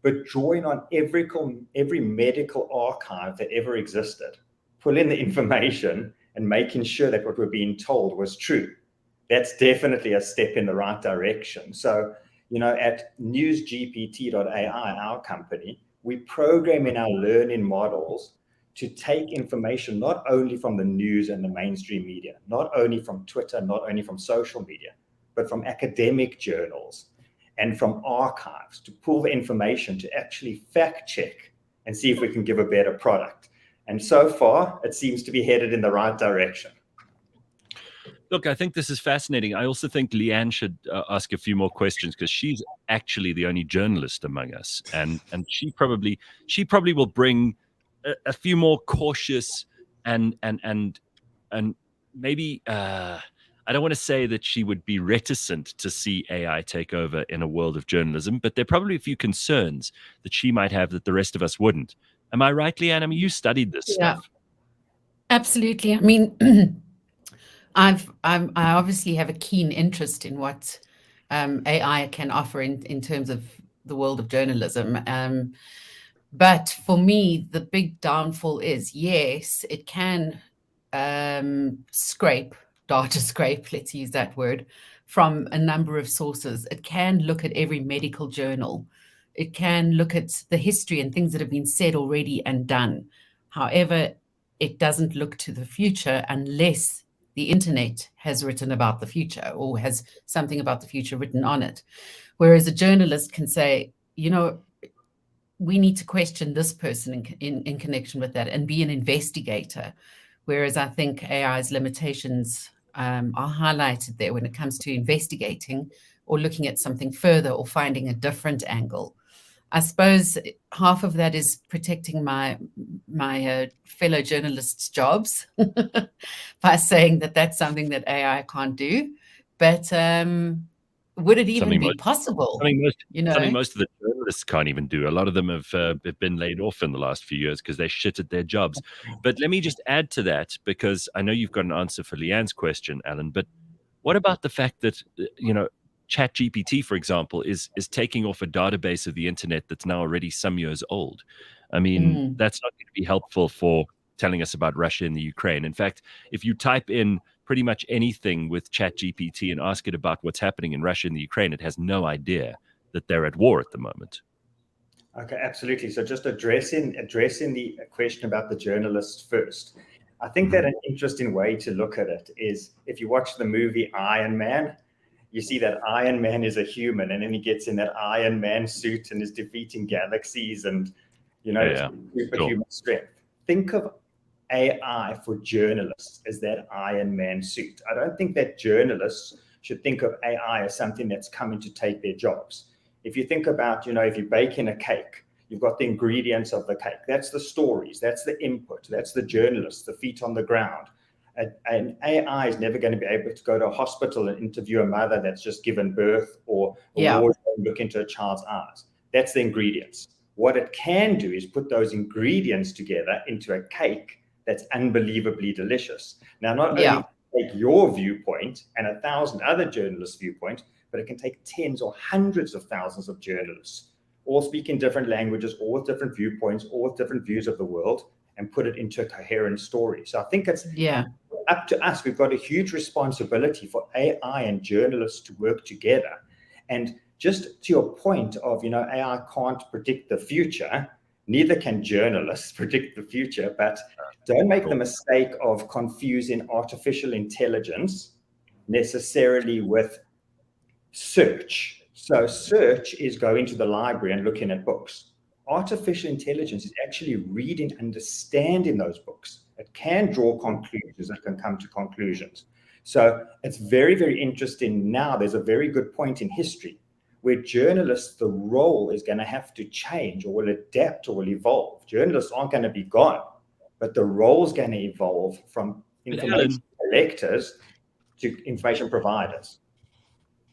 but drawing on every medical archive that ever existed, pull in the information and making sure that what we're being told was true. That's definitely a step in the right direction. So, at newsgpt.ai, our company, we program in our learning models to take information not only from the news and the mainstream media, not only from Twitter, not only from social media, but from academic journals and from archives, to pull the information to actually fact check and see if we can give a better product. And so far, it seems to be headed in the right direction. Look, I think this is fascinating. I also think Leanne should ask a few more questions, because she's actually the only journalist among us, and she probably will bring a few more cautious and maybe I don't want to say that she would be reticent to see AI take over in a world of journalism, but there are probably a few concerns that she might have that the rest of us wouldn't. Am I right, Leanne? I mean, you studied this stuff. Absolutely. I mean, I obviously have a keen interest in what AI can offer in terms of the world of journalism. But for me, the big downfall is, yes, it can data scrape, let's use that word, from a number of sources. It can look at every medical journal. It can look at the history and things that have been said already and done. However, it doesn't look to the future unless the internet has written about the future or has something about the future written on it. Whereas a journalist can say, we need to question this person in connection with that and be an investigator. Whereas I think AI's limitations are highlighted there when it comes to investigating or looking at something further or finding a different angle. I suppose half of that is protecting my fellow journalists' jobs by saying that that's something that AI can't do. But would it even be possible? Something most of the journalists can't even do. A lot of them have been laid off in the last few years because they shit at their jobs. But let me just add to that, because I know you've got an answer for Leanne's question, Alan. But what about the fact that ChatGPT, for example, is taking off a database of the internet that's now already some years old? I mean, that's not going to be helpful for telling us about Russia and the Ukraine. In fact, if you type in pretty much anything with ChatGPT and ask it about what's happening in Russia and the Ukraine, it has no idea that they're at war at the moment. Okay, absolutely. So just addressing the question about the journalists first. I think that an interesting way to look at it is if you watch the movie Iron Man, you see that Iron Man is a human, and then he gets in that Iron Man suit and is defeating galaxies and, superhuman strength. Think of AI for journalists as that Iron Man suit. I don't think that journalists should think of AI as something that's coming to take their jobs. If you think about, if you bake in a cake, you've got the ingredients of the cake. That's the stories. That's the input. That's the journalists, the feet on the ground. And AI is never going to be able to go to a hospital and interview a mother that's just given birth or look into a child's eyes. That's the ingredients. What it can do is put those ingredients together into a cake that's unbelievably delicious. Now, not only take your viewpoint and 1,000 other journalists' viewpoint, but it can take tens or hundreds of thousands of journalists, all speaking different languages, all with different viewpoints, all with different views of the world, and put it into a coherent story. So I think it's up to us. We've got a huge responsibility for AI and journalists to work together. And just to your point of, AI can't predict the future, neither can journalists predict the future, but don't make the mistake of confusing artificial intelligence necessarily with search. So search is going to the library and looking at books. Artificial intelligence is actually reading, understanding those books. It can draw conclusions, it can come to conclusions. So it's very, very interesting now. There's a very good point in history where journalists, the role is going to have to change or will adapt or will evolve. Journalists aren't going to be gone, but the role is going to evolve from information collectors to information providers.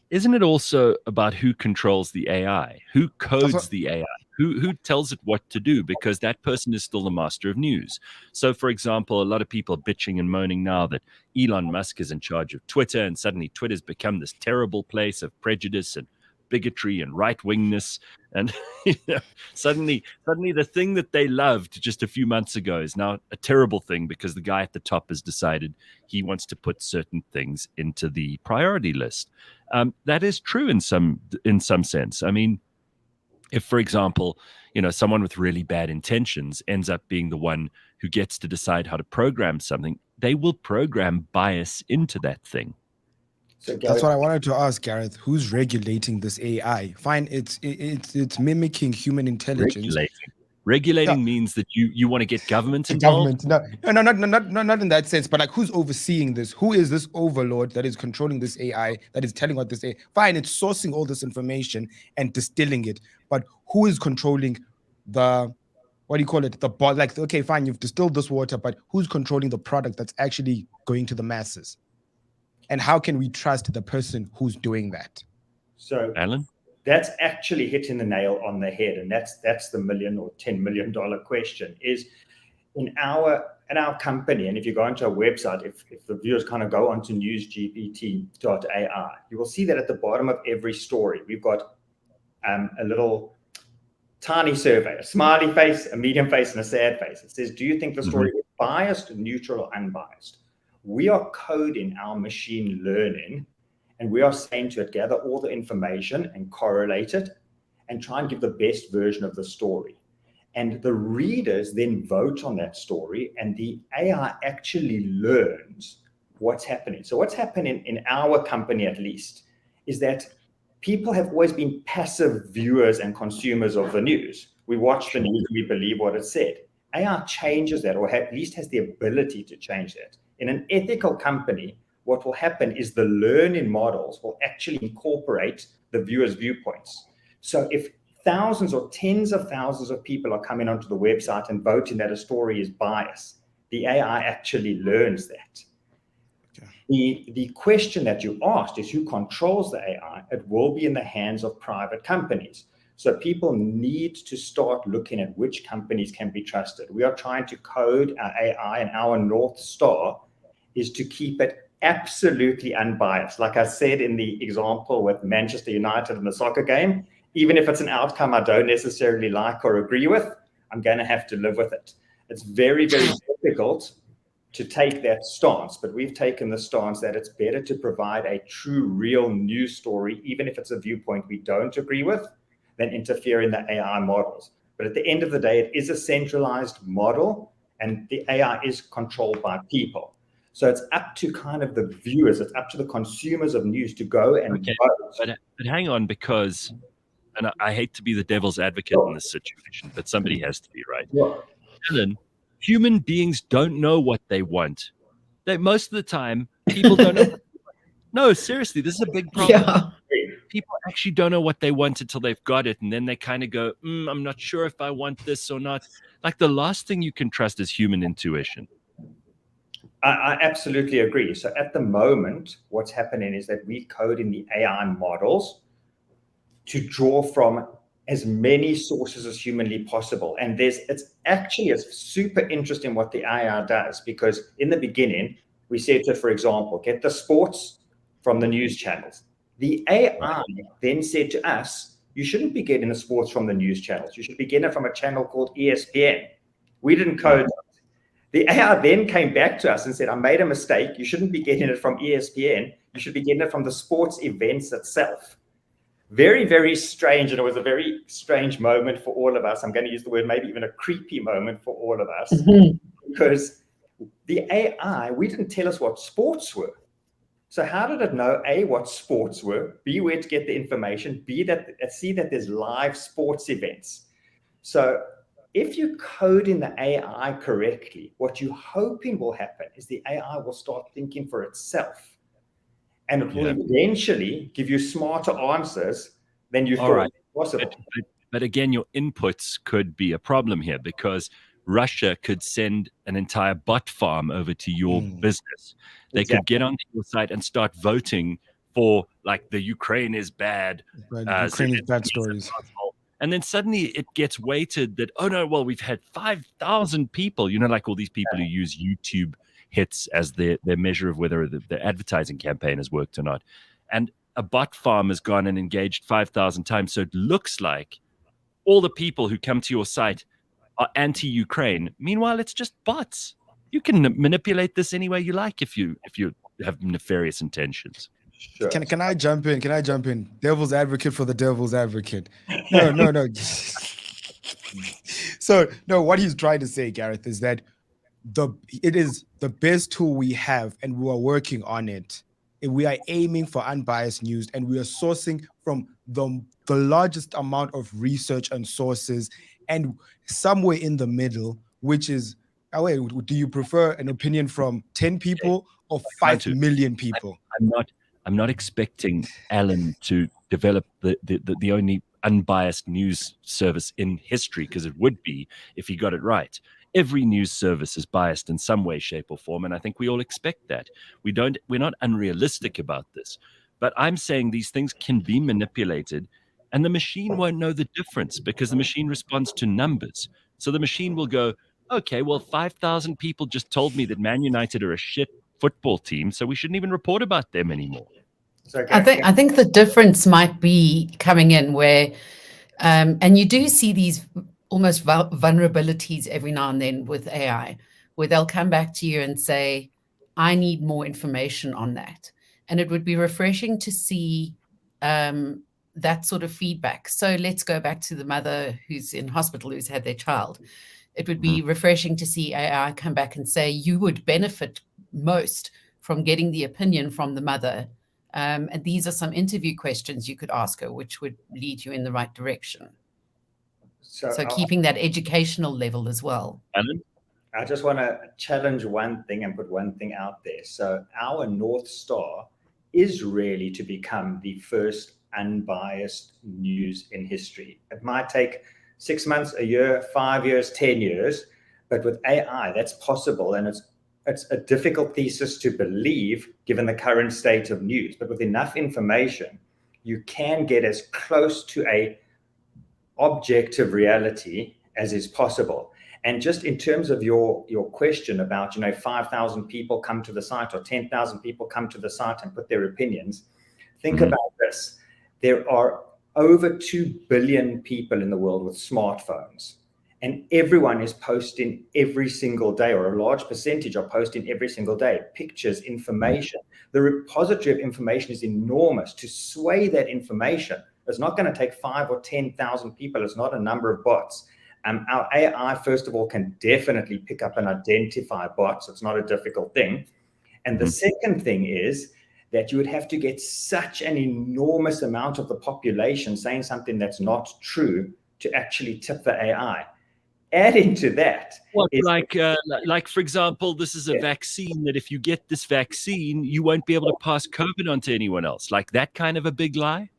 Isn't it also about who controls the AI, who codes the AI, who tells it what to do? Because that person is still the master of news. So, for example, a lot of people are bitching and moaning now that Elon Musk is in charge of Twitter, and suddenly Twitter's become this terrible place of prejudice and bigotry and right-wingness. And suddenly the thing that they loved just a few months ago is now a terrible thing because the guy at the top has decided he wants to put certain things into the priority list. That is true in some sense. I mean, if, for example, someone with really bad intentions ends up being the one who gets to decide how to program something, they will program bias into that thing. So that's what I wanted to ask, Gareth. Who's regulating this AI? Fine, it's mimicking human intelligence. Regulating means that you want to get government involved. No, not in that sense. But like, who's overseeing this? Who is this overlord that is controlling this AI? That is telling what this AI? Fine, it's sourcing all this information and distilling it. But who is controlling the? What do you call it? The like, okay, fine, you've distilled this water, but who's controlling the product that's actually going to the masses? And how can we trust the person who's doing that? So, Alan, that's actually hitting the nail on the head, and that's the $1 million or $10 million question. Is in our company, and if you go onto our website, if the viewers kind of go onto newsgpt.ai, you will see that at the bottom of every story we've got a little tiny survey, a smiley face, a medium face, and a sad face. It says, do you think the story is biased, neutral, or unbiased? We are coding our machine learning, and we are saying to it, gather all the information and correlate it and try and give the best version of the story. And the readers then vote on that story, and the AI actually learns what's happening. So what's happening in our company, at least, is that people have always been passive viewers and consumers of the news. We watch the news and we believe what it said. AI changes that, or at least has the ability to change that. In an ethical company, what will happen is the learning models will actually incorporate the viewer's viewpoints. So if thousands or tens of thousands of people are coming onto the website and voting that a story is biased, the AI actually learns that. The question that you asked is who controls the AI? It will be in the hands of private companies. So people need to start looking at which companies can be trusted. We are trying to code our AI, and our North Star is to keep it absolutely unbiased. Like I said in the example with Manchester United in the soccer game, even if it's an outcome I don't necessarily like or agree with, I'm going to have to live with it. It's very, very difficult to take that stance, but we've taken the stance that it's better to provide a true, real news story, even if it's a viewpoint we don't agree with, than interfere in the AI models. But at the end of the day, it is a centralized model, and the AI is controlled by people. So it's up to kind of the viewers, it's up to the consumers of news to go and vote. But hang on, because, and I hate to be the devil's advocate in this situation, but somebody has to be, right? Alan, human beings don't know what they want. Most of the time, people don't know. No, seriously, this is a big problem. Yeah. People actually don't know what they want until they've got it, and then they kind of go, I'm not sure if I want this or not. Like, the last thing you can trust is human intuition. I absolutely agree. So at the moment, what's happening is that we code in the AI models to draw from as many sources as humanly possible. And it's actually super interesting what the AI does, because in the beginning, we said to, for example, get the sports from the news channels. The AI then said to us, you shouldn't be getting the sports from the news channels. You should be getting it from a channel called ESPN. We didn't code it. The AI then came back to us and said, I made a mistake. You shouldn't be getting it from ESPN. You should be getting it from the sports events itself. Very, very strange. And it was a very strange moment for all of us. I'm going to use the word, maybe even a creepy moment for all of us, because the AI, we didn't tell us what sports were. So how did it know, A, what sports were, B, where to get the information, B, see that there's live sports events. So if you code in the AI correctly, what you're hoping will happen is the AI will start thinking for itself. And it will eventually give you smarter answers than you thought possible. But again, your inputs could be a problem here, because Russia could send an entire bot farm over to your business. They could get onto your site and start voting for, like, the Ukraine is bad. Ukraine is bad stories. And then suddenly it gets weighted that, oh no, well, we've had 5,000 people, like all these people who use YouTube hits as their measure of whether the advertising campaign has worked or not. And a bot farm has gone and engaged 5,000 times. So it looks like all the people who come to your site are anti-Ukraine. Meanwhile, it's just bots. You can manipulate this any way you like if you have nefarious intentions. Sure. Can I jump in? Can I jump in? Devil's advocate for the devil's advocate. No. So no, what he's trying to say, Gareth, is that it is the best tool we have, and we are working on it. And we are aiming for unbiased news, and we are sourcing from the largest amount of research and sources, and somewhere in the middle, which is, do you prefer an opinion from 10 people or 5 million people? I'm not expecting Alan to develop the only unbiased news service in history, because it would be if he got it right. Every news service is biased in some way, shape, or form, and I think we all expect that. We're not unrealistic about this, but I'm saying these things can be manipulated, and the machine won't know the difference, because the machine responds to numbers. So the machine will go, okay, well, 5,000 people just told me that Man United are a shit football team, so we shouldn't even report about them anymore. I think the difference might be coming in where, and you do see these almost vulnerabilities every now and then with AI, where they'll come back to you and say, I need more information on that. And it would be refreshing to see that sort of feedback. So let's go back to the mother who's in hospital, who's had their child. It would be refreshing to see AI come back and say, you would benefit most from getting the opinion from the mother. And these are some interview questions you could ask her, which would lead you in the right direction. So keeping that educational level as well. Alan? I just want to challenge one thing and put one thing out there. So our North Star is really to become the first unbiased news in history. It might take 6 months, a year, 5 years, 10 years, but with AI, that's possible. And it's a difficult thesis to believe given the current state of news. But with enough information, you can get as close to a objective reality as is possible. And just in terms of your question about, 5,000 people come to the site or 10,000 people come to the site and put their opinions, think about this. There are over 2 billion people in the world with smartphones, and everyone is posting every single day, or a large percentage are posting every single day, pictures, information. The repository of information is enormous. To sway that information, it's not going to take 5 or 10,000 people. It's not a number of bots. Our AI, first of all, can definitely pick up and identify bots. It's not a difficult thing. And the second thing is that you would have to get such an enormous amount of the population saying something that's not true to actually tip the AI. Adding to that, like for example, this is a vaccine that if you get this vaccine, you won't be able to pass COVID on to anyone else. Like that kind of a big lie?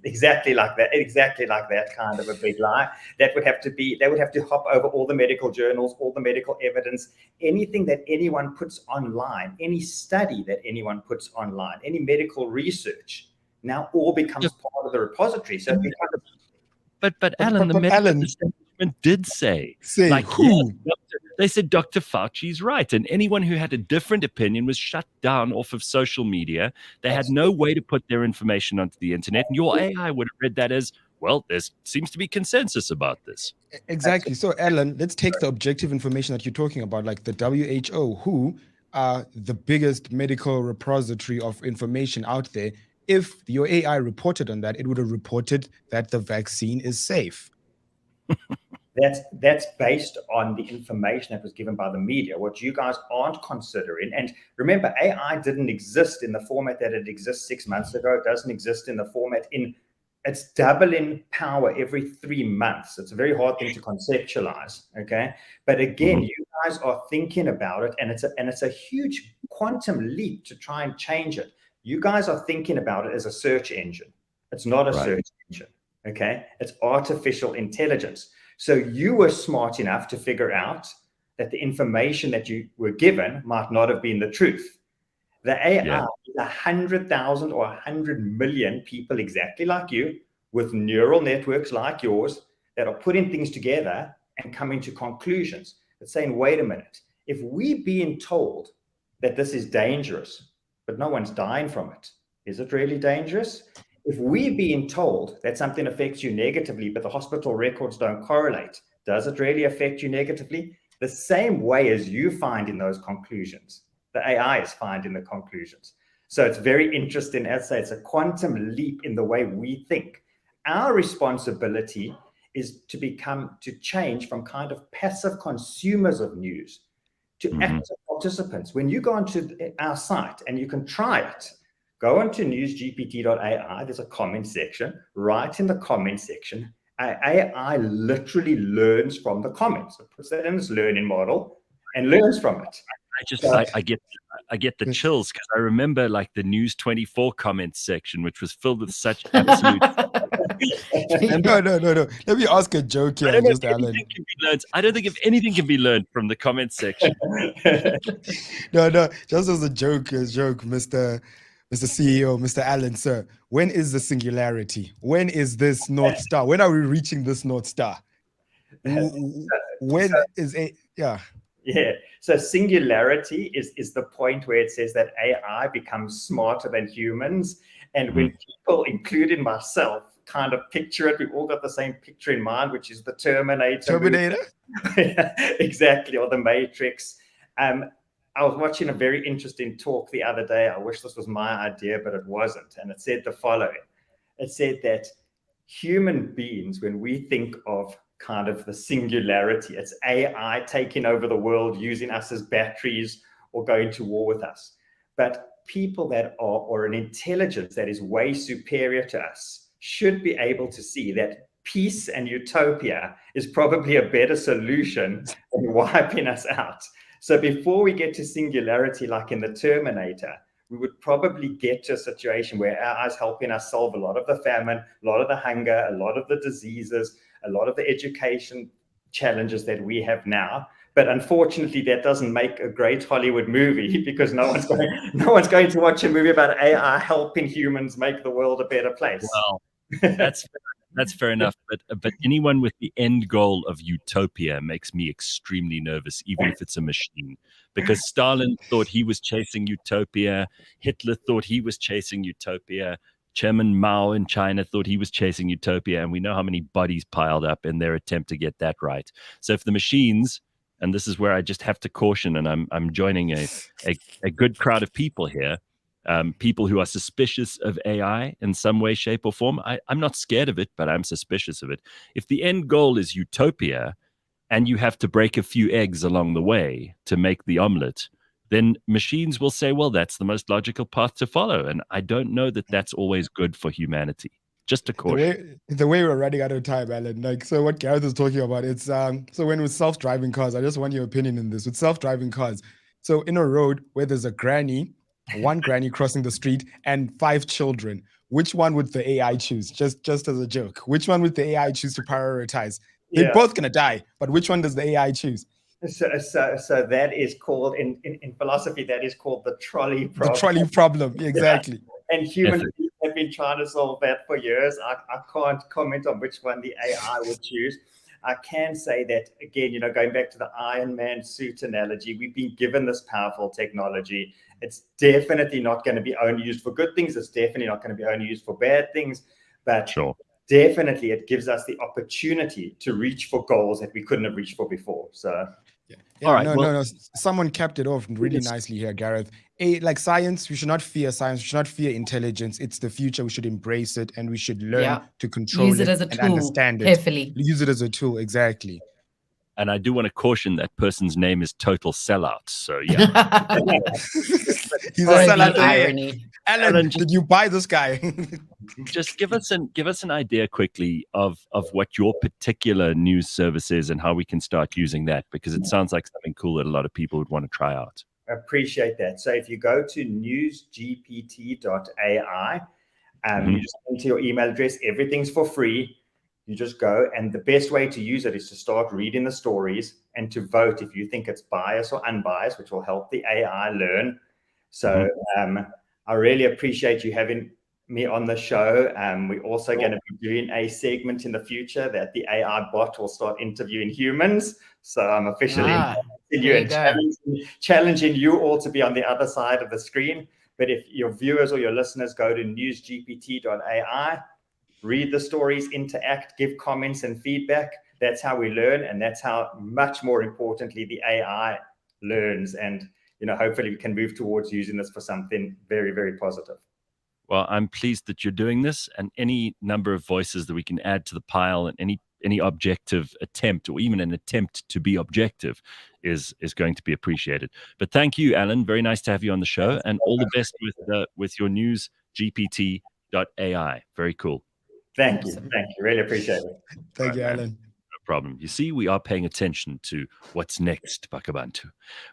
Exactly like that kind of a big lie. They would have to hop over all the medical journals, all the medical evidence, anything that anyone puts online, any study that anyone puts online, any medical research, now all becomes part of the repository. So but Alan, the medical establishment did say like who? They said Dr. Fauci's right, and anyone who had a different opinion was shut down off of social media. They had no way to put their information onto the internet, and your AI would have read that as, well, there seems to be consensus about this. Exactly. So, Alan, let's take the objective information that you're talking about, like the WHO, who are the biggest medical repository of information out there. If your AI reported on that, it would have reported that the vaccine is safe. That's based on the information that was given by the media, what you guys aren't considering. And remember, AI didn't exist in the format that it exists 6 months ago. It doesn't exist in the format it's doubling power every 3 months. It's a very hard thing to conceptualize, okay? But again, you guys are thinking about it, and it's a huge quantum leap to try and change it. You guys are thinking about it as a search engine. It's not a search engine, okay? It's artificial intelligence. So you were smart enough to figure out that the information that you were given might not have been the truth. The AI is 100,000 or 100 million people exactly like you with neural networks like yours that are putting things together and coming to conclusions. It's saying, wait a minute, if we're being told that this is dangerous, but no one's dying from it, is it really dangerous? If we're being told that something affects you negatively, but the hospital records don't correlate, does it really affect you negatively? The same way as you find in those conclusions, the AI is finding the conclusions. So it's very interesting. As I say, it's a quantum leap in the way we think. Our responsibility is to change from kind of passive consumers of news to active participants. When you go onto our site, and you can try it, go onto newsgpt.ai, there's a comment section. Write in the comment section. AI literally learns from the comments. It puts that in its learning model and learns from it. I get the chills because I remember like the News 24 comments section, which was filled with such absolute. No. Let me ask a joke here, just Alan. I don't think if anything can be learned from the comments section. No, just as a joke, Mr. CEO, Mr. Alan, sir, when is the singularity? When is this North Star? When are we reaching this North Star? Yeah. So singularity is the point where it says that AI becomes smarter than humans. And when people, including myself, kind of picture it, we've all got the same picture in mind, which is the Terminator? Exactly, or the Matrix. I was watching a very interesting talk the other day. I wish this was my idea, but it wasn't. And it said the following. It said that human beings, when we think of kind of the singularity, it's AI taking over the world, using us as batteries or going to war with us. But people that or an intelligence that is way superior to us should be able to see that peace and utopia is probably a better solution than wiping us out. So before we get to singularity, like in the Terminator, we would probably get to a situation where AI is helping us solve a lot of the famine, a lot of the hunger, a lot of the diseases, a lot of the education challenges that we have now. But unfortunately, that doesn't make a great Hollywood movie, because no one's going to watch a movie about AI helping humans make the world a better place. Well, that's fair enough. But anyone with the end goal of utopia makes me extremely nervous, even if it's a machine. Because Stalin thought he was chasing utopia. Hitler thought he was chasing utopia. Chairman Mao in China thought he was chasing utopia. And we know how many bodies piled up in their attempt to get that right. So if the machines, and this is where I just have to caution, and I'm joining a good crowd of people here, people who are suspicious of AI in some way, shape, or form. I'm not scared of it, but I'm suspicious of it. If the end goal is utopia, and you have to break a few eggs along the way to make the omelet, then machines will say, well, that's the most logical path to follow. And I don't know that that's always good for humanity. Just a caution. The way we're running out of time, Alan. Like, so what Gareth is talking about, it's so when with self-driving cars, I just want your opinion in this. With self-driving cars, so in a road where there's one granny crossing the street and 5 children, which one would the AI choose? Just as a joke, which one would the AI choose to prioritize? They're both gonna die, but which one does the AI choose? So that is called in philosophy, that is called the trolley problem. The trolley problem, exactly. Yeah. And humans have been trying to solve that for years. I can't comment on which one the AI would choose. I can say that, again, going back to the Iron Man suit analogy, we've been given this powerful technology. It's definitely not going to be only used for good things. It's definitely not going to be only used for bad things. But definitely it gives us the opportunity to reach for goals that we couldn't have reached for before. So all right. No. Someone capped it off really nicely here, Gareth. Like science, we should not fear science. We should not fear intelligence. It's the future. We should embrace it, and we should learn to control it as a and tool, understand it carefully. Use it as a tool, exactly. And I do want to caution that person's name is Total Sellout. So yeah, he's a sellout. Irony. Alan, did you buy this guy? Just give us an idea quickly of what your particular news service is and how we can start using that, because it sounds like something cool that a lot of people would want to try out. I appreciate that. So if you go to newsgpt.ai, you just enter your email address, everything's for free. You just go, and the best way to use it is to start reading the stories and to vote if you think it's biased or unbiased, which will help the AI learn. So I really appreciate you having me on the show. We're also going to be doing a segment in the future that the AI bot will start interviewing humans. So I'm officially challenging you all to be on the other side of the screen. But if your viewers or your listeners go to newsgpt.ai, read the stories, interact, give comments and feedback. That's how we learn, and that's how, much more importantly, the AI learns. And hopefully we can move towards using this for something very, very positive. Well, I'm pleased that you're doing this, and any number of voices that we can add to the pile, and any objective attempt, or even an attempt to be objective, is going to be appreciated. But thank you, Alan. Very nice to have you on the show, and all the best with your news, GPT.ai. Very cool. Thank you. Really appreciate it. Thank you, Alan. No problem. You see, we are paying attention to what's next, Bakh'abantu.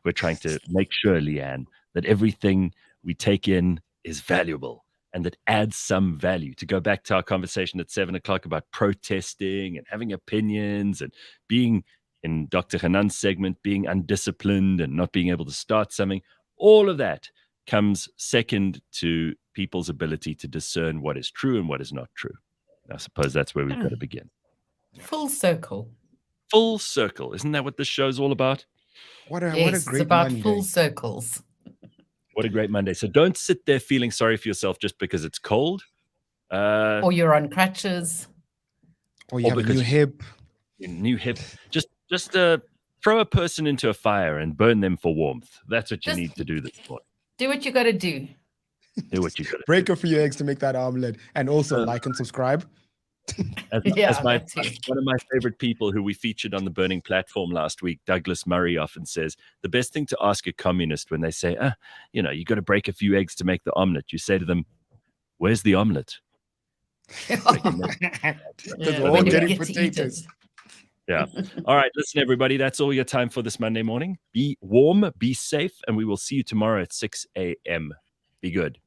We're trying to make sure, Leanne, that everything we take in is valuable and that adds some value. To go back to our conversation at 7:00 about protesting and having opinions and being, in Dr. Hanan's segment, being undisciplined and not being able to start something, all of that comes second to people's ability to discern what is true and what is not true. I suppose that's where we've got to begin. Full circle. Full circle. Isn't that what this show's all about? What a great it's about Monday. Full circles. What a great Monday. So don't sit there feeling sorry for yourself just because it's cold. Or you're on crutches. Or you have a new hip. New hip. Just throw a person into a fire and burn them for warmth. That's what you need to do this morning. Do what you got to do. Do what you got to Break a few eggs to make that omelet. And also like and subscribe. As one of my favorite people who we featured on the Burning Platform last week, Douglas Murray, often says, the best thing to ask a communist when they say, you got to break a few eggs to make the omelet, you say to them, where's the omelet? Because we're all getting potatoes. Yeah. All right. Listen, everybody, that's all your time for this Monday morning. Be warm, be safe, and we will see you tomorrow at 6 a.m. Be good.